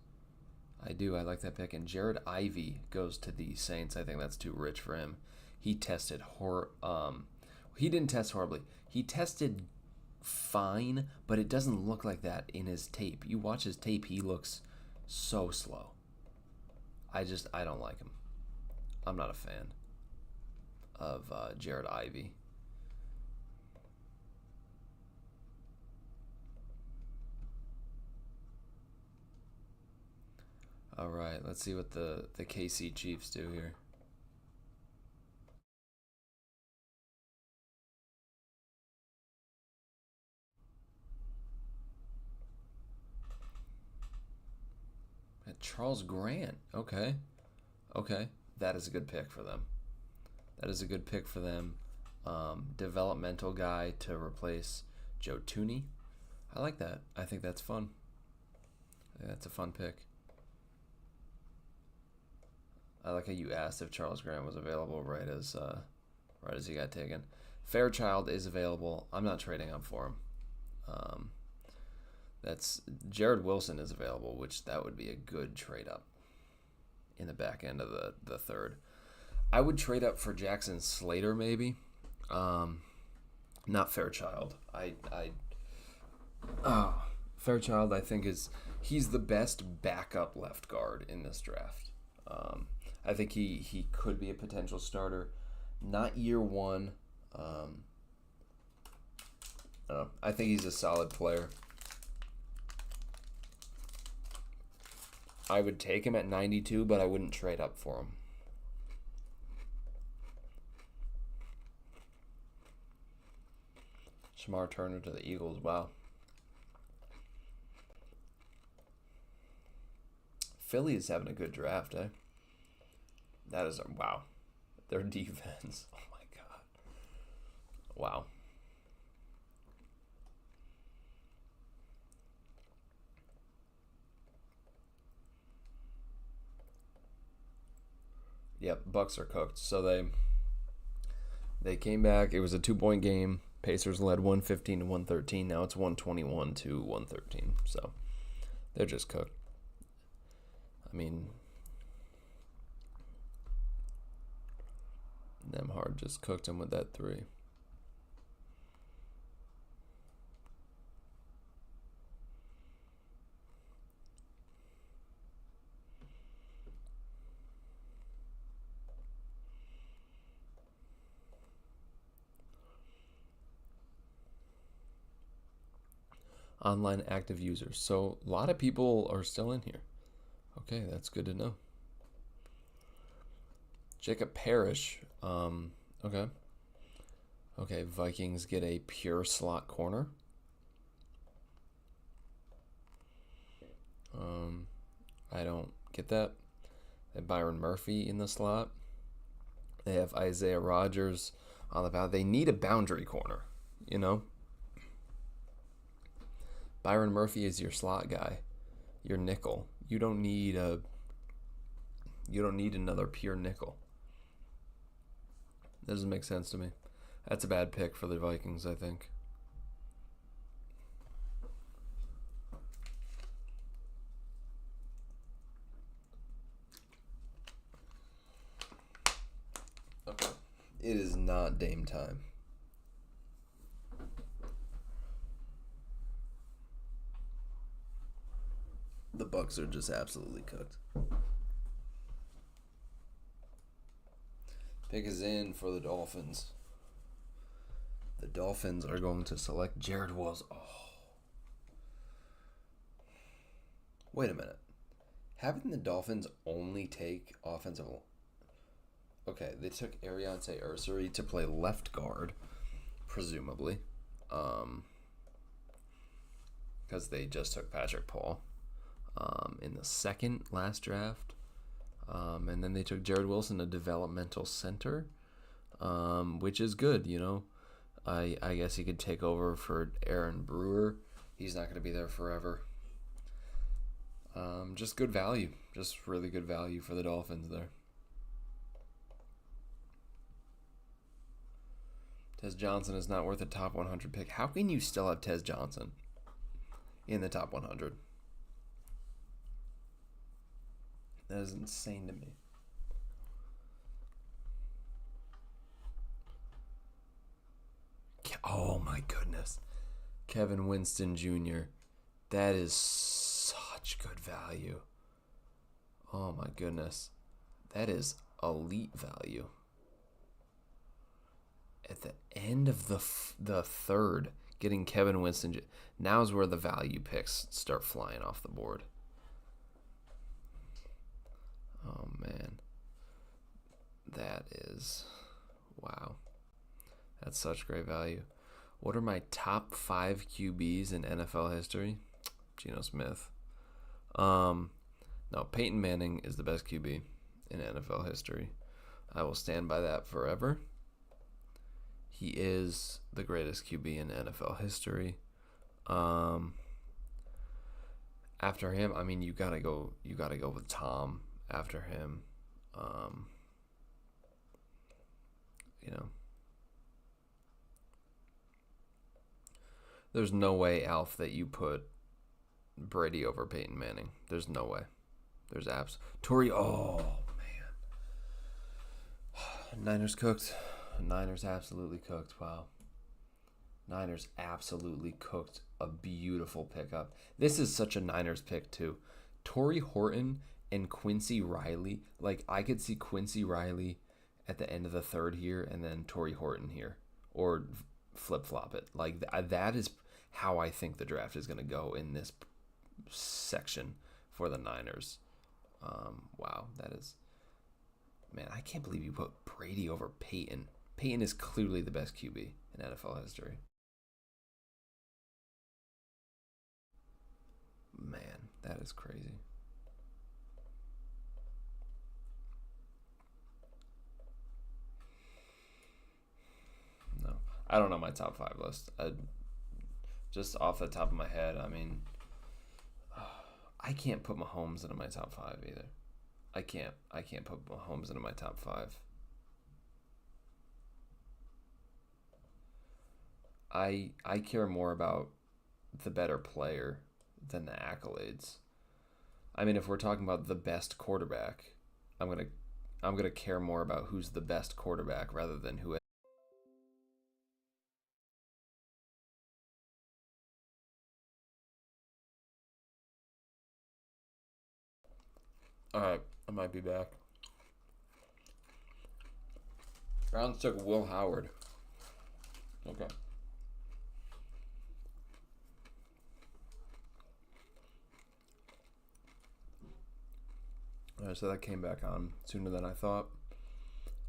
I do. I like that pick. And Jared Ivey goes to the Saints. I think that's too rich for him. He tested he didn't test horribly. He tested fine, but it doesn't look like that in his tape. You watch his tape, he looks so slow. I don't like him. I'm not a fan of Jared Ivey. All right, let's see what the KC Chiefs do here. Charles Grant. Okay. Okay. That is a good pick for them. That is a good pick for them. Developmental guy to replace Joe Tooney. I like that. I think that's fun. That's a fun pick. I like how you asked if Charles Grant was available right as he got taken. Fairchild is available. I'm not trading up for him. That's Jared Wilson is available, which that would be a good trade up in the back end of the third. I would trade up for Jackson Slater maybe. Not Fairchild. Fairchild I think he's the best backup left guard in this draft. I think he could be a potential starter. Not year one. I think he's a solid player. I would take him at 92, but I wouldn't trade up for him. Shamar Turner to the Eagles. Wow. Philly is having a good draft, eh? That is wow. Their defense. Oh my god. Wow. Yep, Bucks are cooked. So they came back. It was a 2-point game. Pacers led 115 to 113. Now it's 121 to 113. So they're just cooked. I mean, Nemhard just cooked him with that 3. Online active users. So a lot of people are still in here. Okay, that's good to know. Jacob Parrish. Okay. Okay, Vikings get a pure slot corner. I don't get that. They have Byron Murphy in the slot. They have Isaiah Rodgers on the bound. They need a boundary corner, you know? Byron Murphy is your slot guy, your nickel. You don't need another pure nickel. Doesn't make sense to me. That's a bad pick for the Vikings, I think. Okay. It is not Dame time. The Bucks are just absolutely cooked. Pick is in for the Dolphins. The Dolphins are going to select Jared Wills. Oh. Wait a minute. Haven't the Dolphins only take offensive... Okay, they took Ariante Ursary to play left guard, presumably. Because they just took Patrick Paul in the second last draft. And then they took Jared Wilson, a developmental center, which is good, you know. I guess he could take over for Aaron Brewer. He's not going to be there forever. Just good value. Just really good value for the Dolphins there. Tez Johnson is not worth a top 100 pick. How can you still have Tez Johnson in the top 100? That is insane to me. Oh my goodness. Kevin Winston Jr. That is such good value. Oh my goodness. That is elite value. At the end of the third, getting Kevin Winston. Now is where the value picks start flying off the board. Oh, man. That is... Wow. That's such great value. What are my top 5 QBs in NFL history? Geno Smith. No, Peyton Manning is the best QB in NFL history. I will stand by that forever. He is the greatest QB in NFL history. After him, I mean, you gotta go with Tom. After him, you know, there's no way, Alf, that you put Brady over Peyton Manning. There's no way. There's abs. Torrey. Oh man, Niners cooked. Niners absolutely cooked. Wow. Niners absolutely cooked. A beautiful pickup. This is such a Niners pick too. Torrey Horton and Quincy Riley. Like, I could see Quincy Riley at the end of the third here and then Torrey Horton here. Or flip-flop it. Like, that is how I think the draft is going to go in this section for the Niners. Wow, that is... Man, I can't believe you put Brady over Peyton. Peyton is clearly the best QB in NFL history. Man, that is crazy. No, I don't know my top 5 list. Just off the top of my head, I mean, I can't put Mahomes into my top 5 either. I can't put Mahomes into my top 5. I care more about the better player than the accolades. I mean, if we're talking about the best quarterback, I'm gonna care more about who's the best quarterback rather than who. All right, I might be back. Browns took Will Howard. Okay. All right, so that came back on sooner than I thought.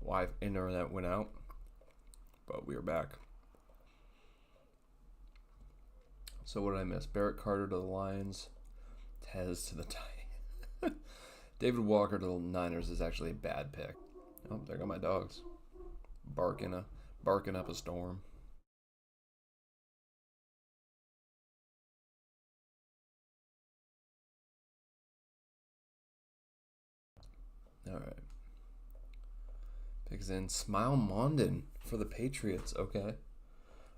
Live internet went out, but we are back. So what did I miss? Barrett Carter to the Lions, Tez to the Titans. David Walker to the Niners is actually a bad pick. Oh, there go my dogs, barking up a storm. All right. Picks in Smile Mondon for the Patriots. Okay.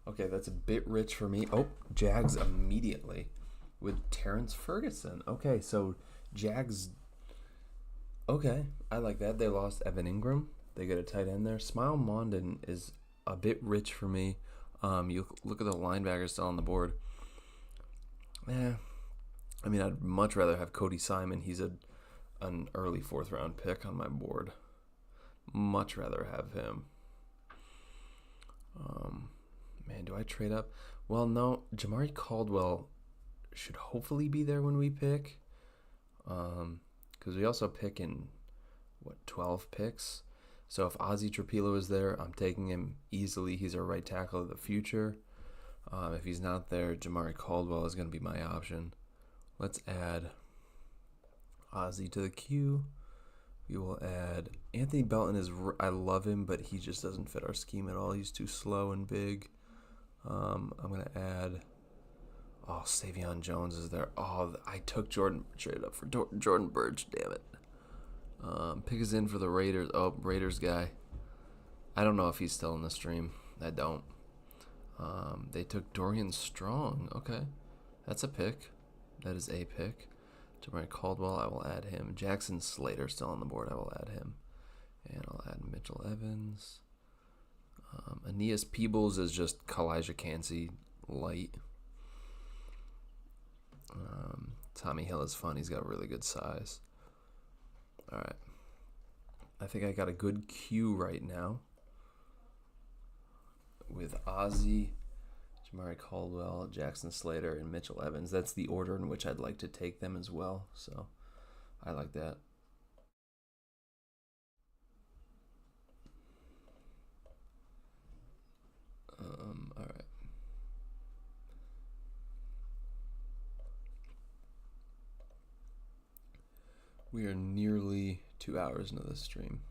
Okay, that's a bit rich for me. Oh, Jags immediately with Terrence Ferguson. Okay, so Jags. Okay, I like that. They lost Evan Ingram. They get a tight end there. Smile Mondon is a bit rich for me. You look at the linebackers still on the board. I mean, I'd much rather have Cody Simon. He's an early 4th round pick on my board. Much rather have him. Man, do I trade up? Well, no. Jamari Caldwell should hopefully be there when we pick. Because we also pick in, 12 picks? So if Ozzie Trapilo is there, I'm taking him easily. He's our right tackle of the future. If he's not there, Jamari Caldwell is going to be my option. Let's add Ozzie to the queue. We will add Anthony Belton. I love him, but he just doesn't fit our scheme at all. He's too slow and big. I'm going to add... Oh, Savion Jones is there. Oh, I took traded up for Jordan Burch, damn it. Pick is in for the Raiders. Oh, Raiders guy. I don't know if he's still in the stream. I don't. They took Dorian Strong. Okay. That's a pick. That is a pick. Jamari Caldwell, I will add him. Jackson Slater still on the board. I will add him. And I'll add Mitchell Evans. Aeneas Peebles is just Kalijah Cansey light. Tommy Hill is fun. He's got really good size. All right. I think I got a good queue right now with Ozzie, Jamari Caldwell, Jackson Slater, and Mitchell Evans. That's the order in which I'd like to take them as well. So I like that. All right. We are nearly 2 hours into the stream.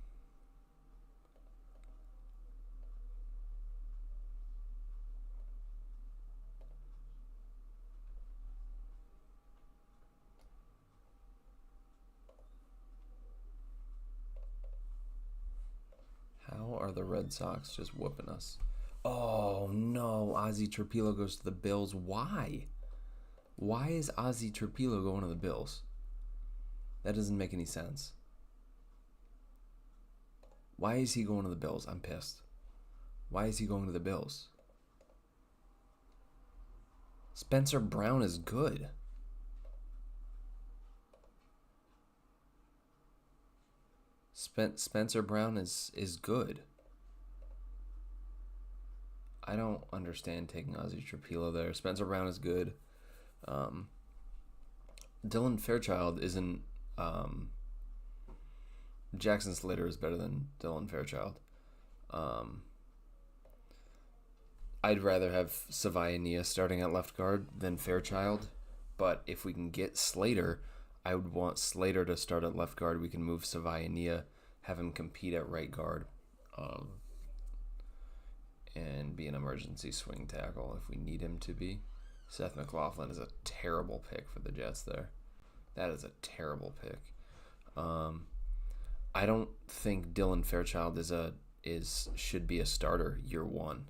How are the Red Sox just whooping us? Oh no, Ozzie Trapilo goes to the Bills. Why? Why is Ozzie Trapilo going to the Bills? That doesn't make any sense. Why is he going to the Bills? I'm pissed. Why is he going to the Bills? Spencer Brown is good. Spencer Brown is good. I don't understand taking Ozzie Trapilo there. Spencer Brown is good. Dylan Fairchild isn't. Jackson Slater is better than Dylan Fairchild. I'd rather have Savia Nia starting at left guard than Fairchild. But if we can get Slater, I would want Slater to start at left guard. We can move Savia Nia, have him compete at right guard, and be an emergency swing tackle if we need him to be. Seth McLaughlin is a terrible pick for the Jets there. That is a terrible pick. I don't think Dylan Fairchild should be a starter year one.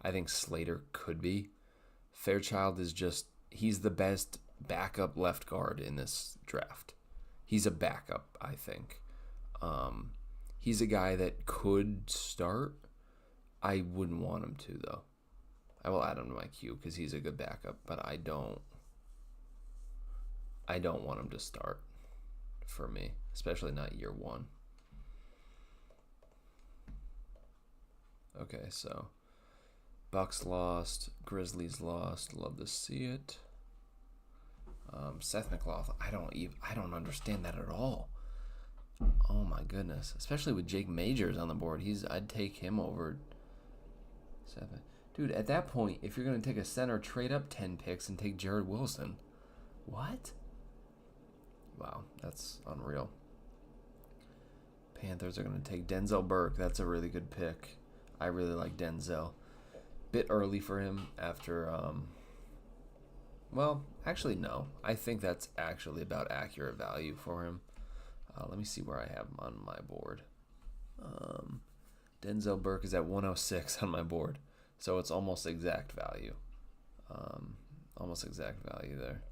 I think Slater could be. Fairchild is he's the best backup left guard in this draft. He's a backup, I think. He's a guy that could start. I wouldn't want him to, though. I will add him to my queue because he's a good backup, but I don't want him to start for me, especially not year one. Okay, so Bucks lost, Grizzlies lost. Love to see it. Seth McLaughlin, I don't understand that at all. Oh my goodness, especially with Jake Majors on the board. I'd take him over Seth. Dude, at that point, if you're going to take a center, trade up 10 picks and take Jared Wilson. What? Wow, that's unreal. Panthers are going to take Denzel Burke. That's a really good pick. I really like Denzel. Bit early for him after, well, actually, no. I think that's actually about accurate value for him. Let me see where I have him on my board. Denzel Burke is at 106 on my board. So it's almost exact value. Almost exact value there.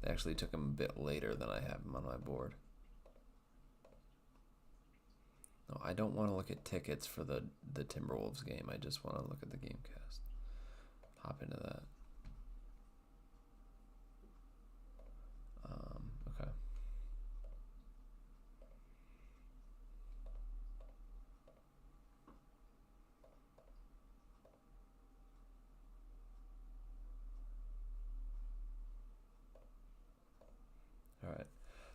They actually took him a bit later than I have him on my board. No, I don't want to look at tickets for the Timberwolves game. I just want to look at the Gamecast. Hop into that. Okay. All right.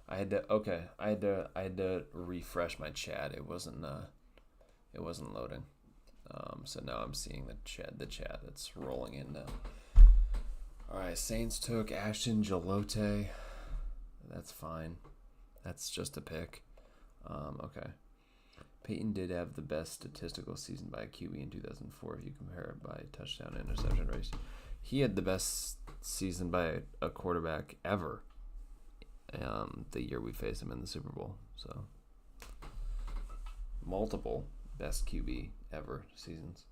I had to refresh my chat. It wasn't loading. So now I'm seeing the chat. It's rolling in now. All right, Saints took Ashton Jalote. That's fine. That's just a pick. Okay. Peyton did have the best statistical season by a QB in 2004 if you compare it by touchdown interception rates. He had the best season by a quarterback ever. The year we faced him in the Super Bowl. So multiple best QB ever seasons.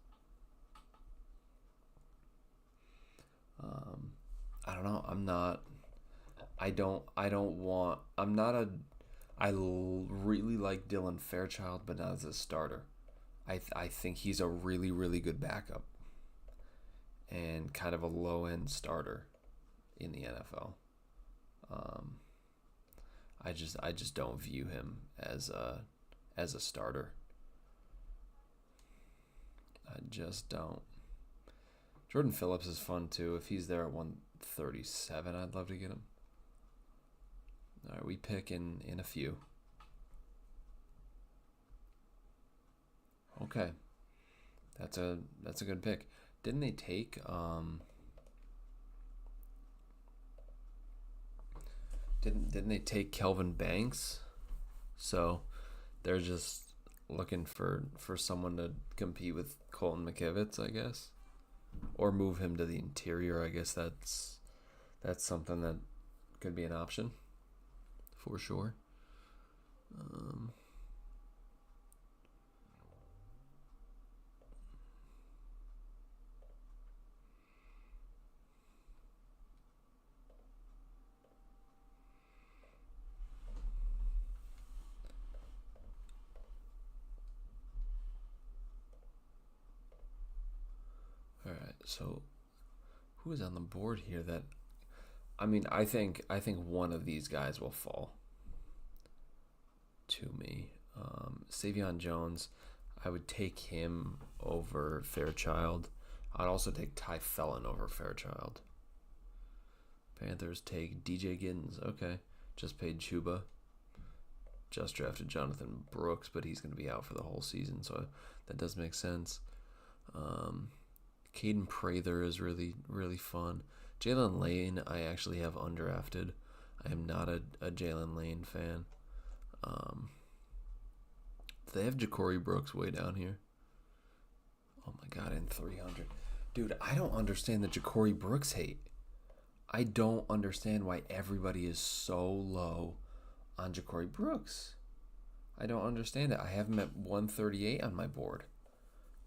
I don't know. I really like Dylan Fairchild, but not as a starter. I think he's a really, really good backup and kind of a low-end starter in the NFL. Um, I just don't view him as a starter. I just don't. Jordan Phillips is fun too. If he's there at 137, I'd love to get him. All right, we pick in a few. Okay, that's a good pick. Didn't they take didn't they take Kelvin Banks? So they're just looking for someone to compete with Colton McKivitz, I guess, or move him to the interior. I guess that's something that could be an option for sure. All right, so who is on the board here that I think one of these guys will fall to me. Savion Jones, I would take him over Fairchild. I'd also take Ty Felon over Fairchild. Panthers take DJ Giddens. Okay, just paid Chuba. Just drafted Jonathan Brooks, but he's going to be out for the whole season, so that does make sense. Caden Prather is really, really fun. Jalen Lane, I actually have undrafted. I am not a Jalen Lane fan. They have Ja'Cory Brooks way down here. Oh my god, in 300. Dude, I don't understand the Ja'Cory Brooks hate. I don't understand why everybody is so low on Ja'Cory Brooks. I don't understand it. I have him at 138 on my board.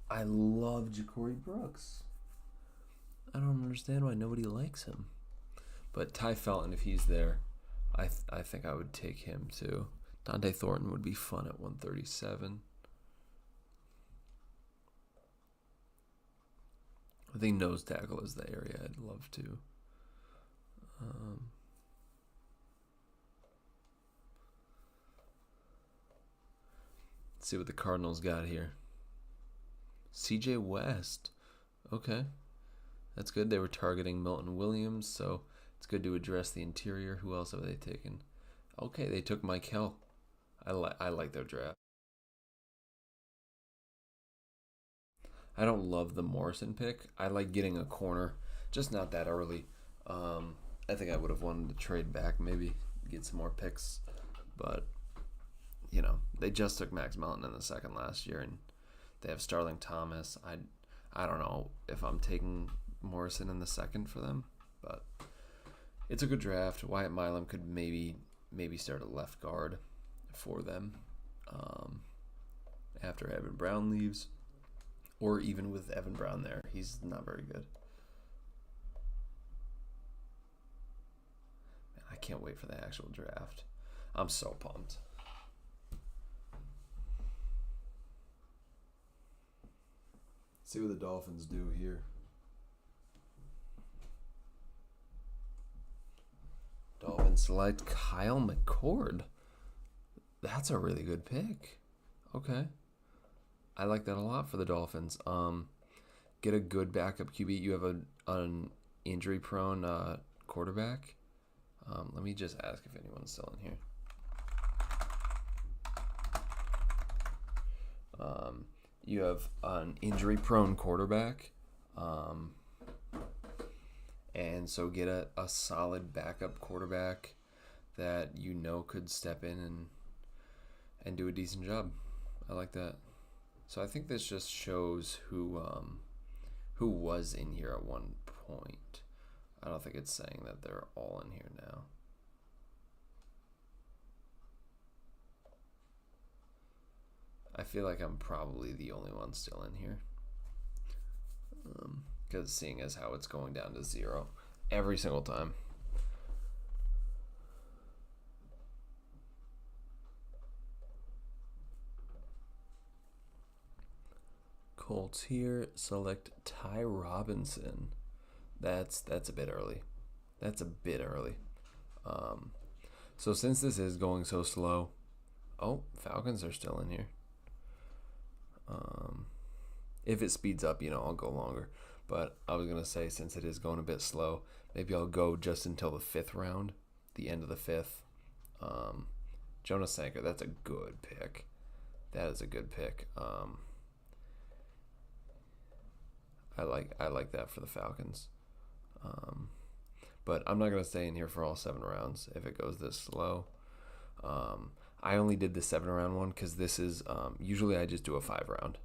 I love Ja'Cory Brooks. I don't understand why nobody likes him. But Ty Felton, if he's there, I think I would take him too. Dante Thornton would be fun at 137. I think nose tackle is the area I'd love to. Let's see what the Cardinals got here. CJ West. Okay. That's good. They were targeting Milton Williams, so it's good to address the interior. Who else have they taken? Okay, they took Mike Hill. I like their draft. I don't love the Morrison pick. I like getting a corner, just not that early. I think I would have wanted to trade back, maybe get some more picks, but they just took Max Melton in the second last year, and they have Starling Thomas. I don't know if I'm taking Morrison in the second for them, but it's a good draft. Wyatt Milam could maybe start a left guard for them after Evan Brown leaves, or even with Evan Brown there. He's not very good. Man, I can't wait for the actual draft. I'm so pumped. See what the Dolphins do here. Dolphins select Kyle McCord. That's a really good pick. Okay. I like that a lot for the Dolphins. Get a good backup QB. You have an injury-prone quarterback. Let me just ask if anyone's still in here. You have an injury-prone quarterback, and so get a solid backup quarterback that could step in and do a decent job. I like that. So I think this just shows who was in here at one point. I don't think it's saying that they're all in here now. I feel like I'm probably the only one still in here. Because seeing as how it's going down to 0 every single time. Colts here select Ty Robinson. That's a bit early. Um, so since this is going so slow, oh, Falcons are still in here. If it speeds up, I'll go longer. But I was going to say, since it is going a bit slow, maybe I'll go just until the 5th round, the end of the 5th. Jonas Sanker, that's a good pick. That is a good pick. I like that for the Falcons. But I'm not going to stay in here for all 7 rounds if it goes this slow. I only did the 7-round one because this is, usually I just do a 5-round.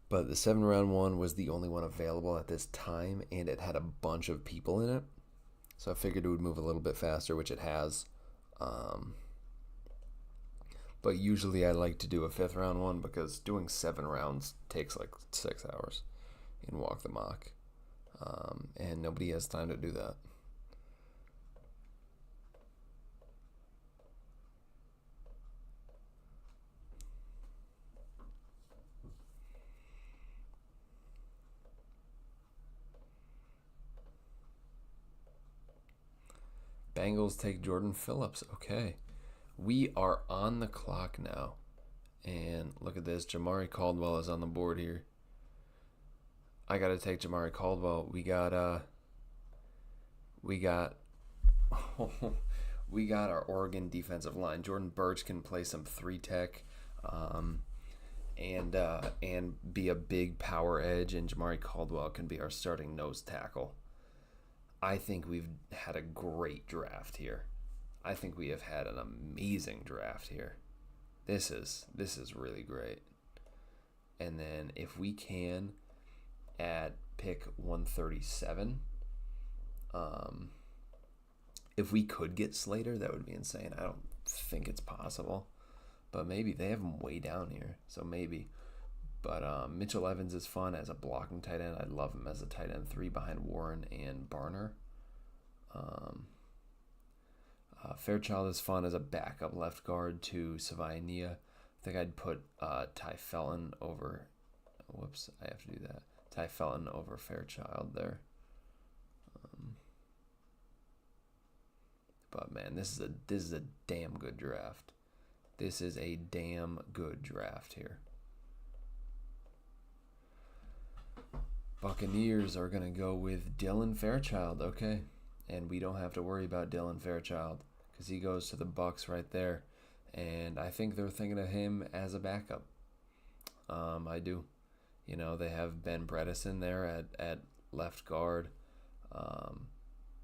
But the 7-round one was the only one available at this time, and it had a bunch of people in it. So I figured it would move a little bit faster, which it has. But usually I like to do a 5th-round one because doing 7 rounds takes like 6 hours in Walk the Mock. And nobody has time to do that. Bengals take Jordan Phillips. Okay. We are on the clock now. And look at this. Jamari Caldwell is on the board here. I got to take Jamari Caldwell. We got we got our Oregon defensive line. Jordan Burch can play some 3-tech and be a big power edge, and Jamari Caldwell can be our starting nose tackle. I think we've had a great draft here. I think we have had an amazing draft here. This is really great. And then if we can at pick 137, if we could get Slater, that would be insane. I don't think it's possible, but maybe they have him way down here, so maybe. But Mitchell Evans is fun as a blocking tight end. I love him as a tight end 3 behind Warren and Barner. Fairchild is fun as a backup left guard to Savainia. I think I'd put Ty Felton over. Whoops, I have to do that. Ty Felton over Fairchild there. But man, this is a damn good draft. This is a damn good draft here. Buccaneers are going to go with Dylan Fairchild, okay. And we don't have to worry about Dylan Fairchild because he goes to the Bucs right there. And I think they're thinking of him as a backup. I do. They have Ben Bredesen there at left guard.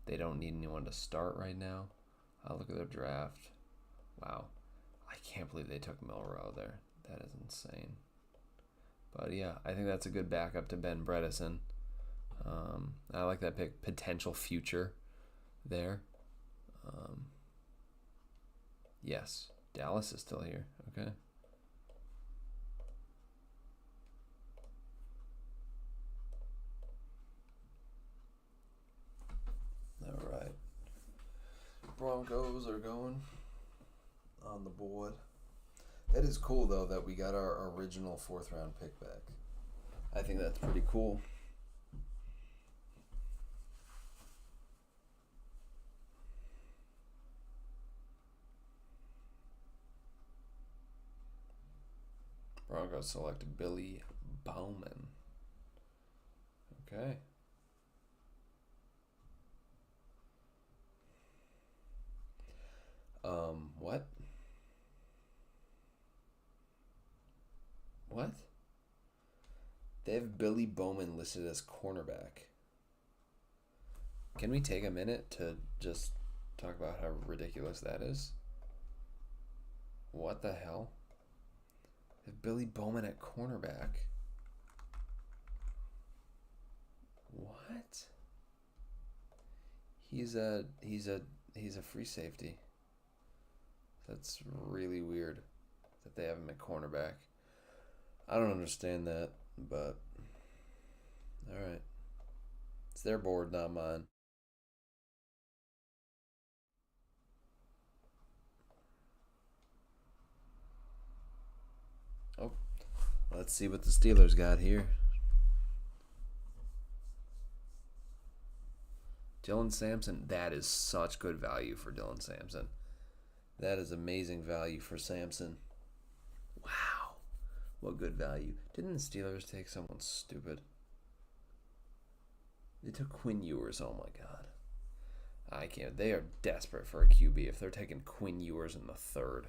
They don't need anyone to start right now. Look at their draft. Wow. I can't believe they took Milrow there. That is insane. But yeah, I think that's a good backup to Ben Bredesen. I like that pick. Potential future there. Yes, Dallas is still here. Okay. All right. Broncos are going on the board. That is cool, though, that we got our original 4th-round pick back. I think that's pretty cool. Broncos selected Billy Bowman. Okay. What? What? They have Billy Bowman listed as cornerback. Can we take a minute to just talk about how ridiculous that is? What the hell? They have Billy Bowman at cornerback. What? He's a free safety. That's really weird that they have him at cornerback. I don't understand that, but alright. It's their board, not mine. Oh, let's see what the Steelers got here. Dylan Sampson, that is such good value for Dylan Sampson. That is amazing value for Sampson. Wow. What good value. Didn't the Steelers take someone stupid? They took Quinn Ewers. Oh my God. I can't. They are desperate for a QB if they're taking Quinn Ewers in the third.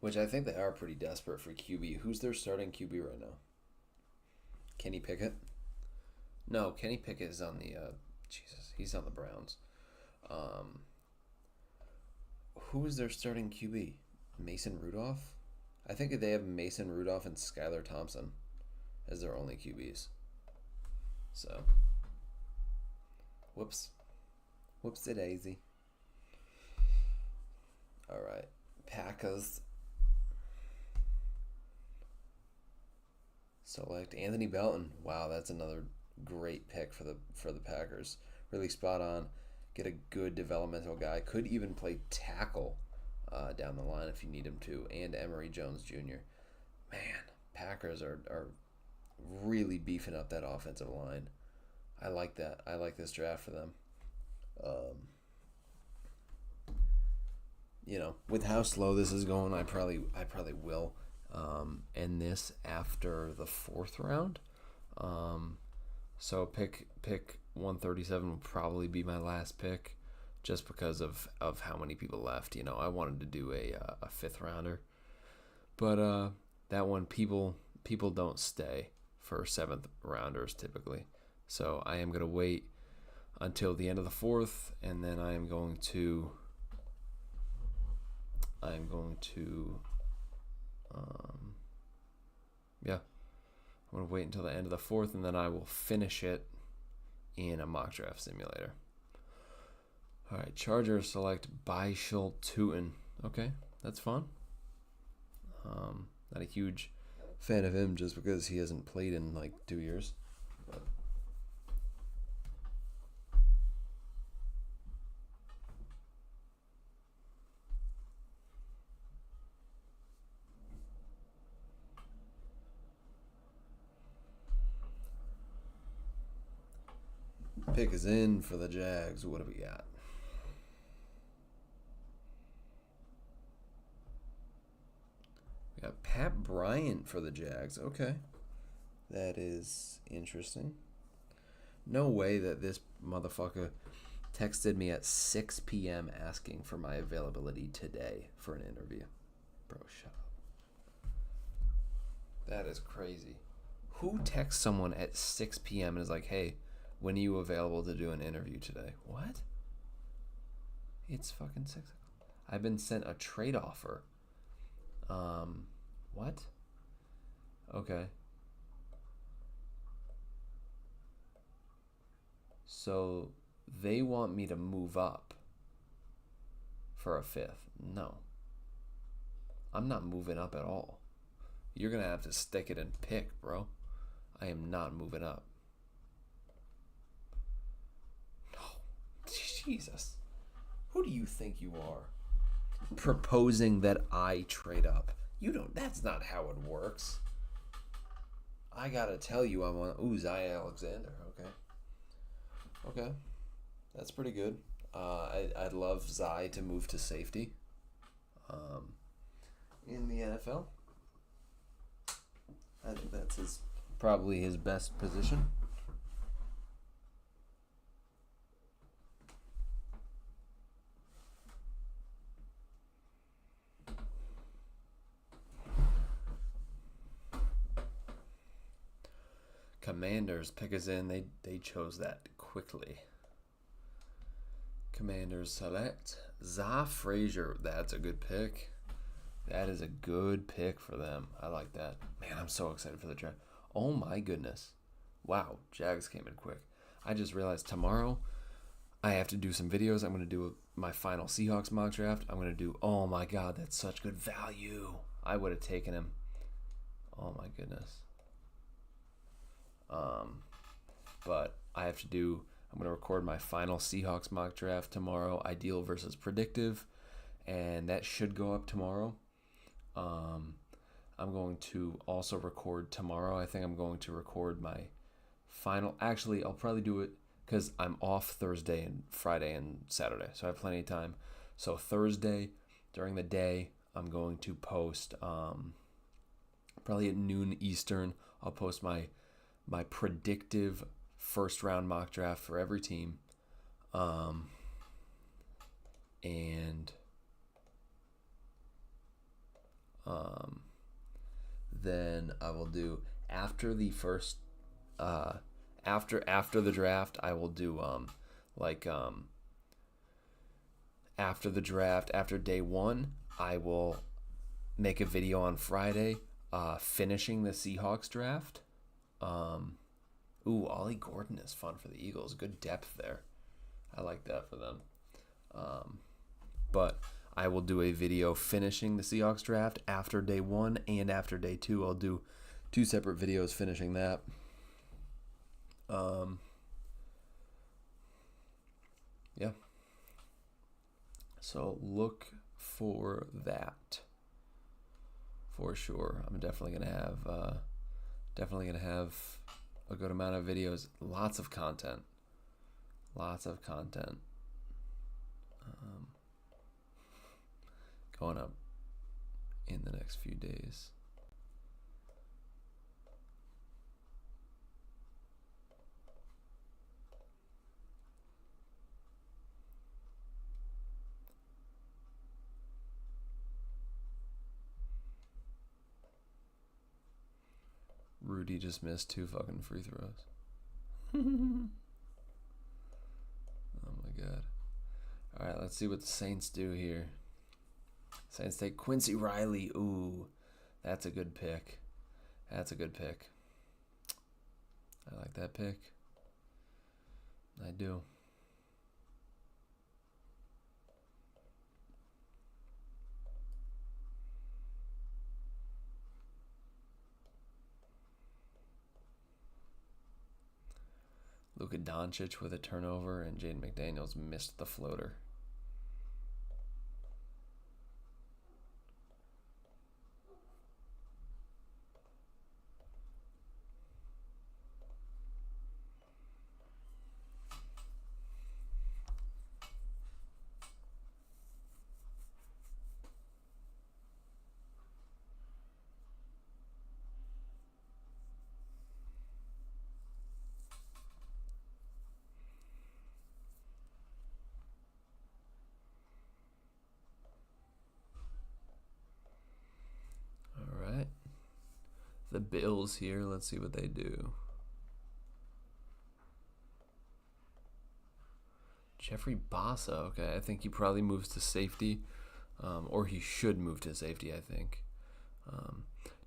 Which I think they are pretty desperate for QB. Who's their starting QB right now? Kenny Pickett? No, Kenny Pickett is on the... Jesus, he's on the Browns. Who is their starting QB? Mason Rudolph? I think they have Mason Rudolph and Skylar Thompson as their only QBs. So, whoops. Whoops-a-daisy. All right. Packers. Select Anthony Belton. Wow, that's another great pick for the Packers. Really spot on. Get a good developmental guy. Could even play tackle down the line if you need him to. And Emory Jones Jr. Man, Packers are really beefing up that offensive line. I like that. I like this draft for them. With how slow this is going, I probably will end this after the fourth round. So pick 137 will probably be my last pick, just because of how many people left. I wanted to do a fifth rounder, but that one people don't stay for seventh rounders typically. So I am gonna wait until the end of the fourth, and then I'm going to I'm going to wait until the end of the fourth, and then I will finish it in a mock draft simulator. All right, Chargers select Baishal Tootin. Okay, that's fun. Not a huge fan of him just because he hasn't played in like 2 years. But pick is in for the Jags. What do we got? We got Pat Bryant for the Jags. Okay. That is interesting. No way that this motherfucker texted me at 6 p.m. asking for my availability today for an interview. Bro, shut up. That is crazy. Who texts someone at 6 p.m. and is like, hey, when are you available to do an interview today? What? It's fucking 6 o'clock. I've been sent a trade offer. What? Okay. So they want me to move up for a fifth. No. I'm not moving up at all. You're going to have to stick it and pick, bro. I am not moving up. No. Jesus. Who do you think you are? Proposing that I trade up. You don't. That's not how it works. I gotta tell you, I'm on. Ooh, Zaya Alexander. Okay. That's pretty good. I'd love Zai to move to safety. In the NFL, I think that's probably his best position. Commanders pick us in. They chose that quickly. Commanders select Za Frazier. That's a good pick. That is a good pick for them. I like that. Man, I'm so excited for the draft. Oh my goodness. Wow, Jags came in quick. I just realized tomorrow I have to do some videos. I'm going to do my final Seahawks mock draft. I'm going to do, oh my God, that's such good value. I would have taken him. Oh my goodness. But I have to do I'm going to record my final Seahawks mock draft tomorrow, ideal versus predictive, and that should go up tomorrow. I'm going to also record tomorrow. I think I'm going to record my final. Actually, I'll probably do it because I'm off Thursday and Friday and Saturday, so I have plenty of time. So Thursday during the day, I'm going to post probably at noon Eastern. I'll post my predictive first round mock draft for every team, and then I will do after the first after the draft. I will do after the draft, after day one, I will make a video on Friday finishing the Seahawks draft. Ollie Gordon is fun for the Eagles. Good depth there. I like that for them. But I will do a video finishing the Seahawks draft after day one and after day two. I'll do 2 separate videos finishing that. Yeah. So look for that for sure. I'm definitely gonna have a good amount of videos, lots of content going up in the next few days. Rudy just missed 2 fucking free throws. Oh my god. Alright, let's see what the Saints do here. Saints take Quincy Riley. Ooh, that's a good pick. I like that pick. I do. Luka Doncic with a turnover, and Jaden McDaniels missed the floater. The Bills here. Let's see what they do. Jeffrey Bassa. Okay, I think he probably moves to safety. Or he should move to safety, I think.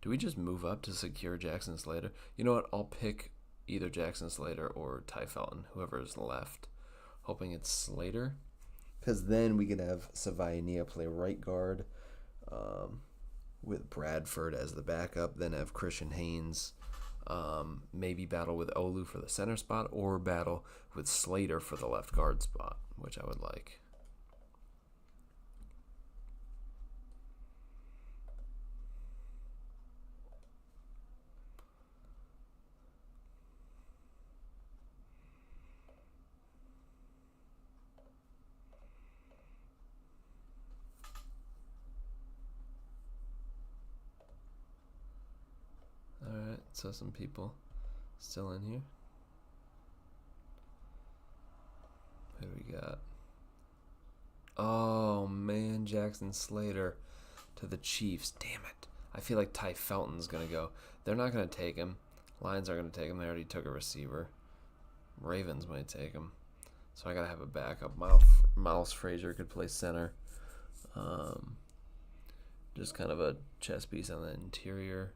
Do we just move up to secure Jackson Slater? You know what? I'll pick either Jackson Slater or Ty Felton, whoever is left. Hoping it's Slater. Because then we could have Savaiania play right guard. With Bradford as the backup, then have Christian Haynes maybe battle with Olu for the center spot, or battle with Slater for the left guard spot, which I would like. So some people still in here. Who do we got? Oh man, Jackson Slater to the Chiefs. Damn it. I feel like Ty Felton's going to go. They're not going to take him. Lions are going to take him. They already took a receiver. Ravens might take him. So I got to have a backup. Miles Frazier could play center. Just kind of a chess piece on the interior.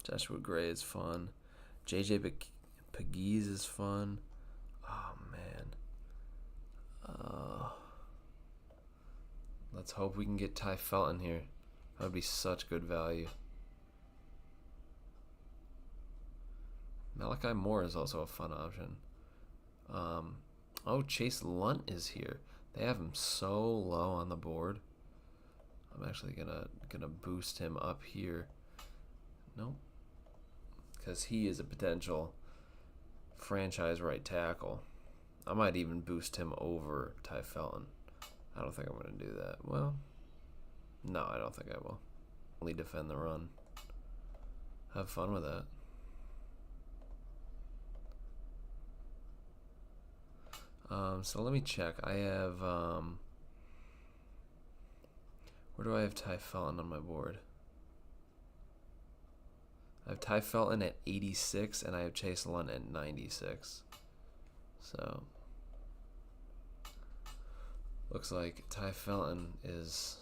Joshua Gray is fun. JJ Pegues is fun. Oh, man. Let's hope we can get Ty Felton here. That would be such good value. Malachi Moore is also a fun option. Um, oh, Chase Lunt is here. They have him so low on the board. I'm actually gonna boost him up here. Nope, because he is a potential franchise right tackle. I might even boost him over Ty Felton. I don't think I'm gonna do that. Well, no, I don't think I will. Only defend the run. Have fun with that. So let me check. I have, where do I have Ty Felton on my board? I have Ty Felton at 86, and I have Chase Lunt at 96. So, looks like Ty Felton is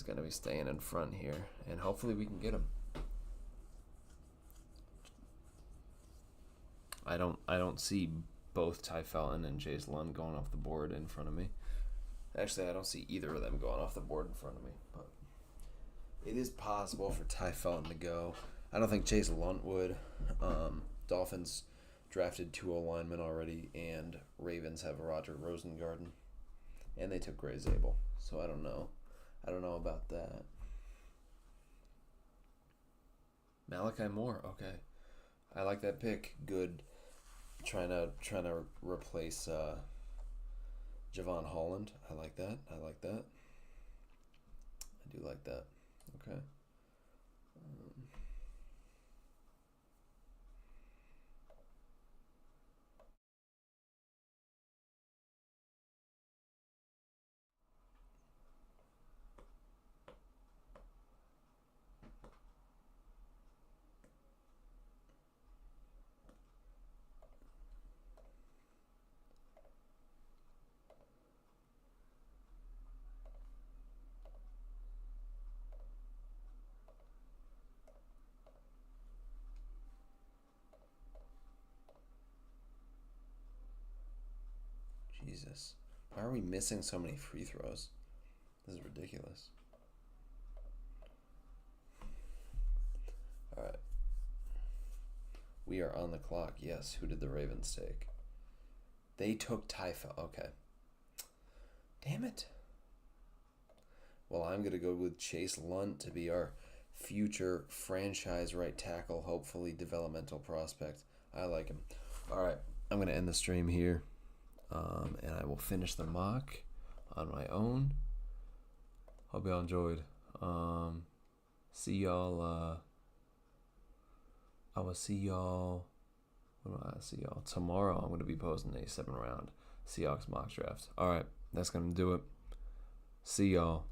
going to be staying in front here, and hopefully we can get him. I don't see both Ty Felton and Chase Lunt going off the board in front of me. Actually, I don't see either of them going off the board in front of me. But it is possible for Ty Felton to go. I don't think Chase Lunt would. Dolphins drafted 2 linemen already, and Ravens have Roger Rosengarten, and they took Gray Zabel. So I don't know. I don't know about that. Malachi Moore, okay. I like that pick. Good. Trying to replace Javon Holland. I like that. I do like that. Okay. Jesus. Why are we missing so many free throws? This is ridiculous. All right. We are on the clock. Yes. Who did the Ravens take? They took Ty Felton. Okay. Damn it. Well, I'm going to go with Chase Lunt to be our future franchise right tackle, hopefully developmental prospect. I like him. All right. I'm going to end the stream here. And I will finish the mock on my own. Hope y'all enjoyed. See y'all. I will see y'all. When do I see y'all? Tomorrow I'm going to be posting a 7-round Seahawks mock draft. All right, that's going to do it. See y'all.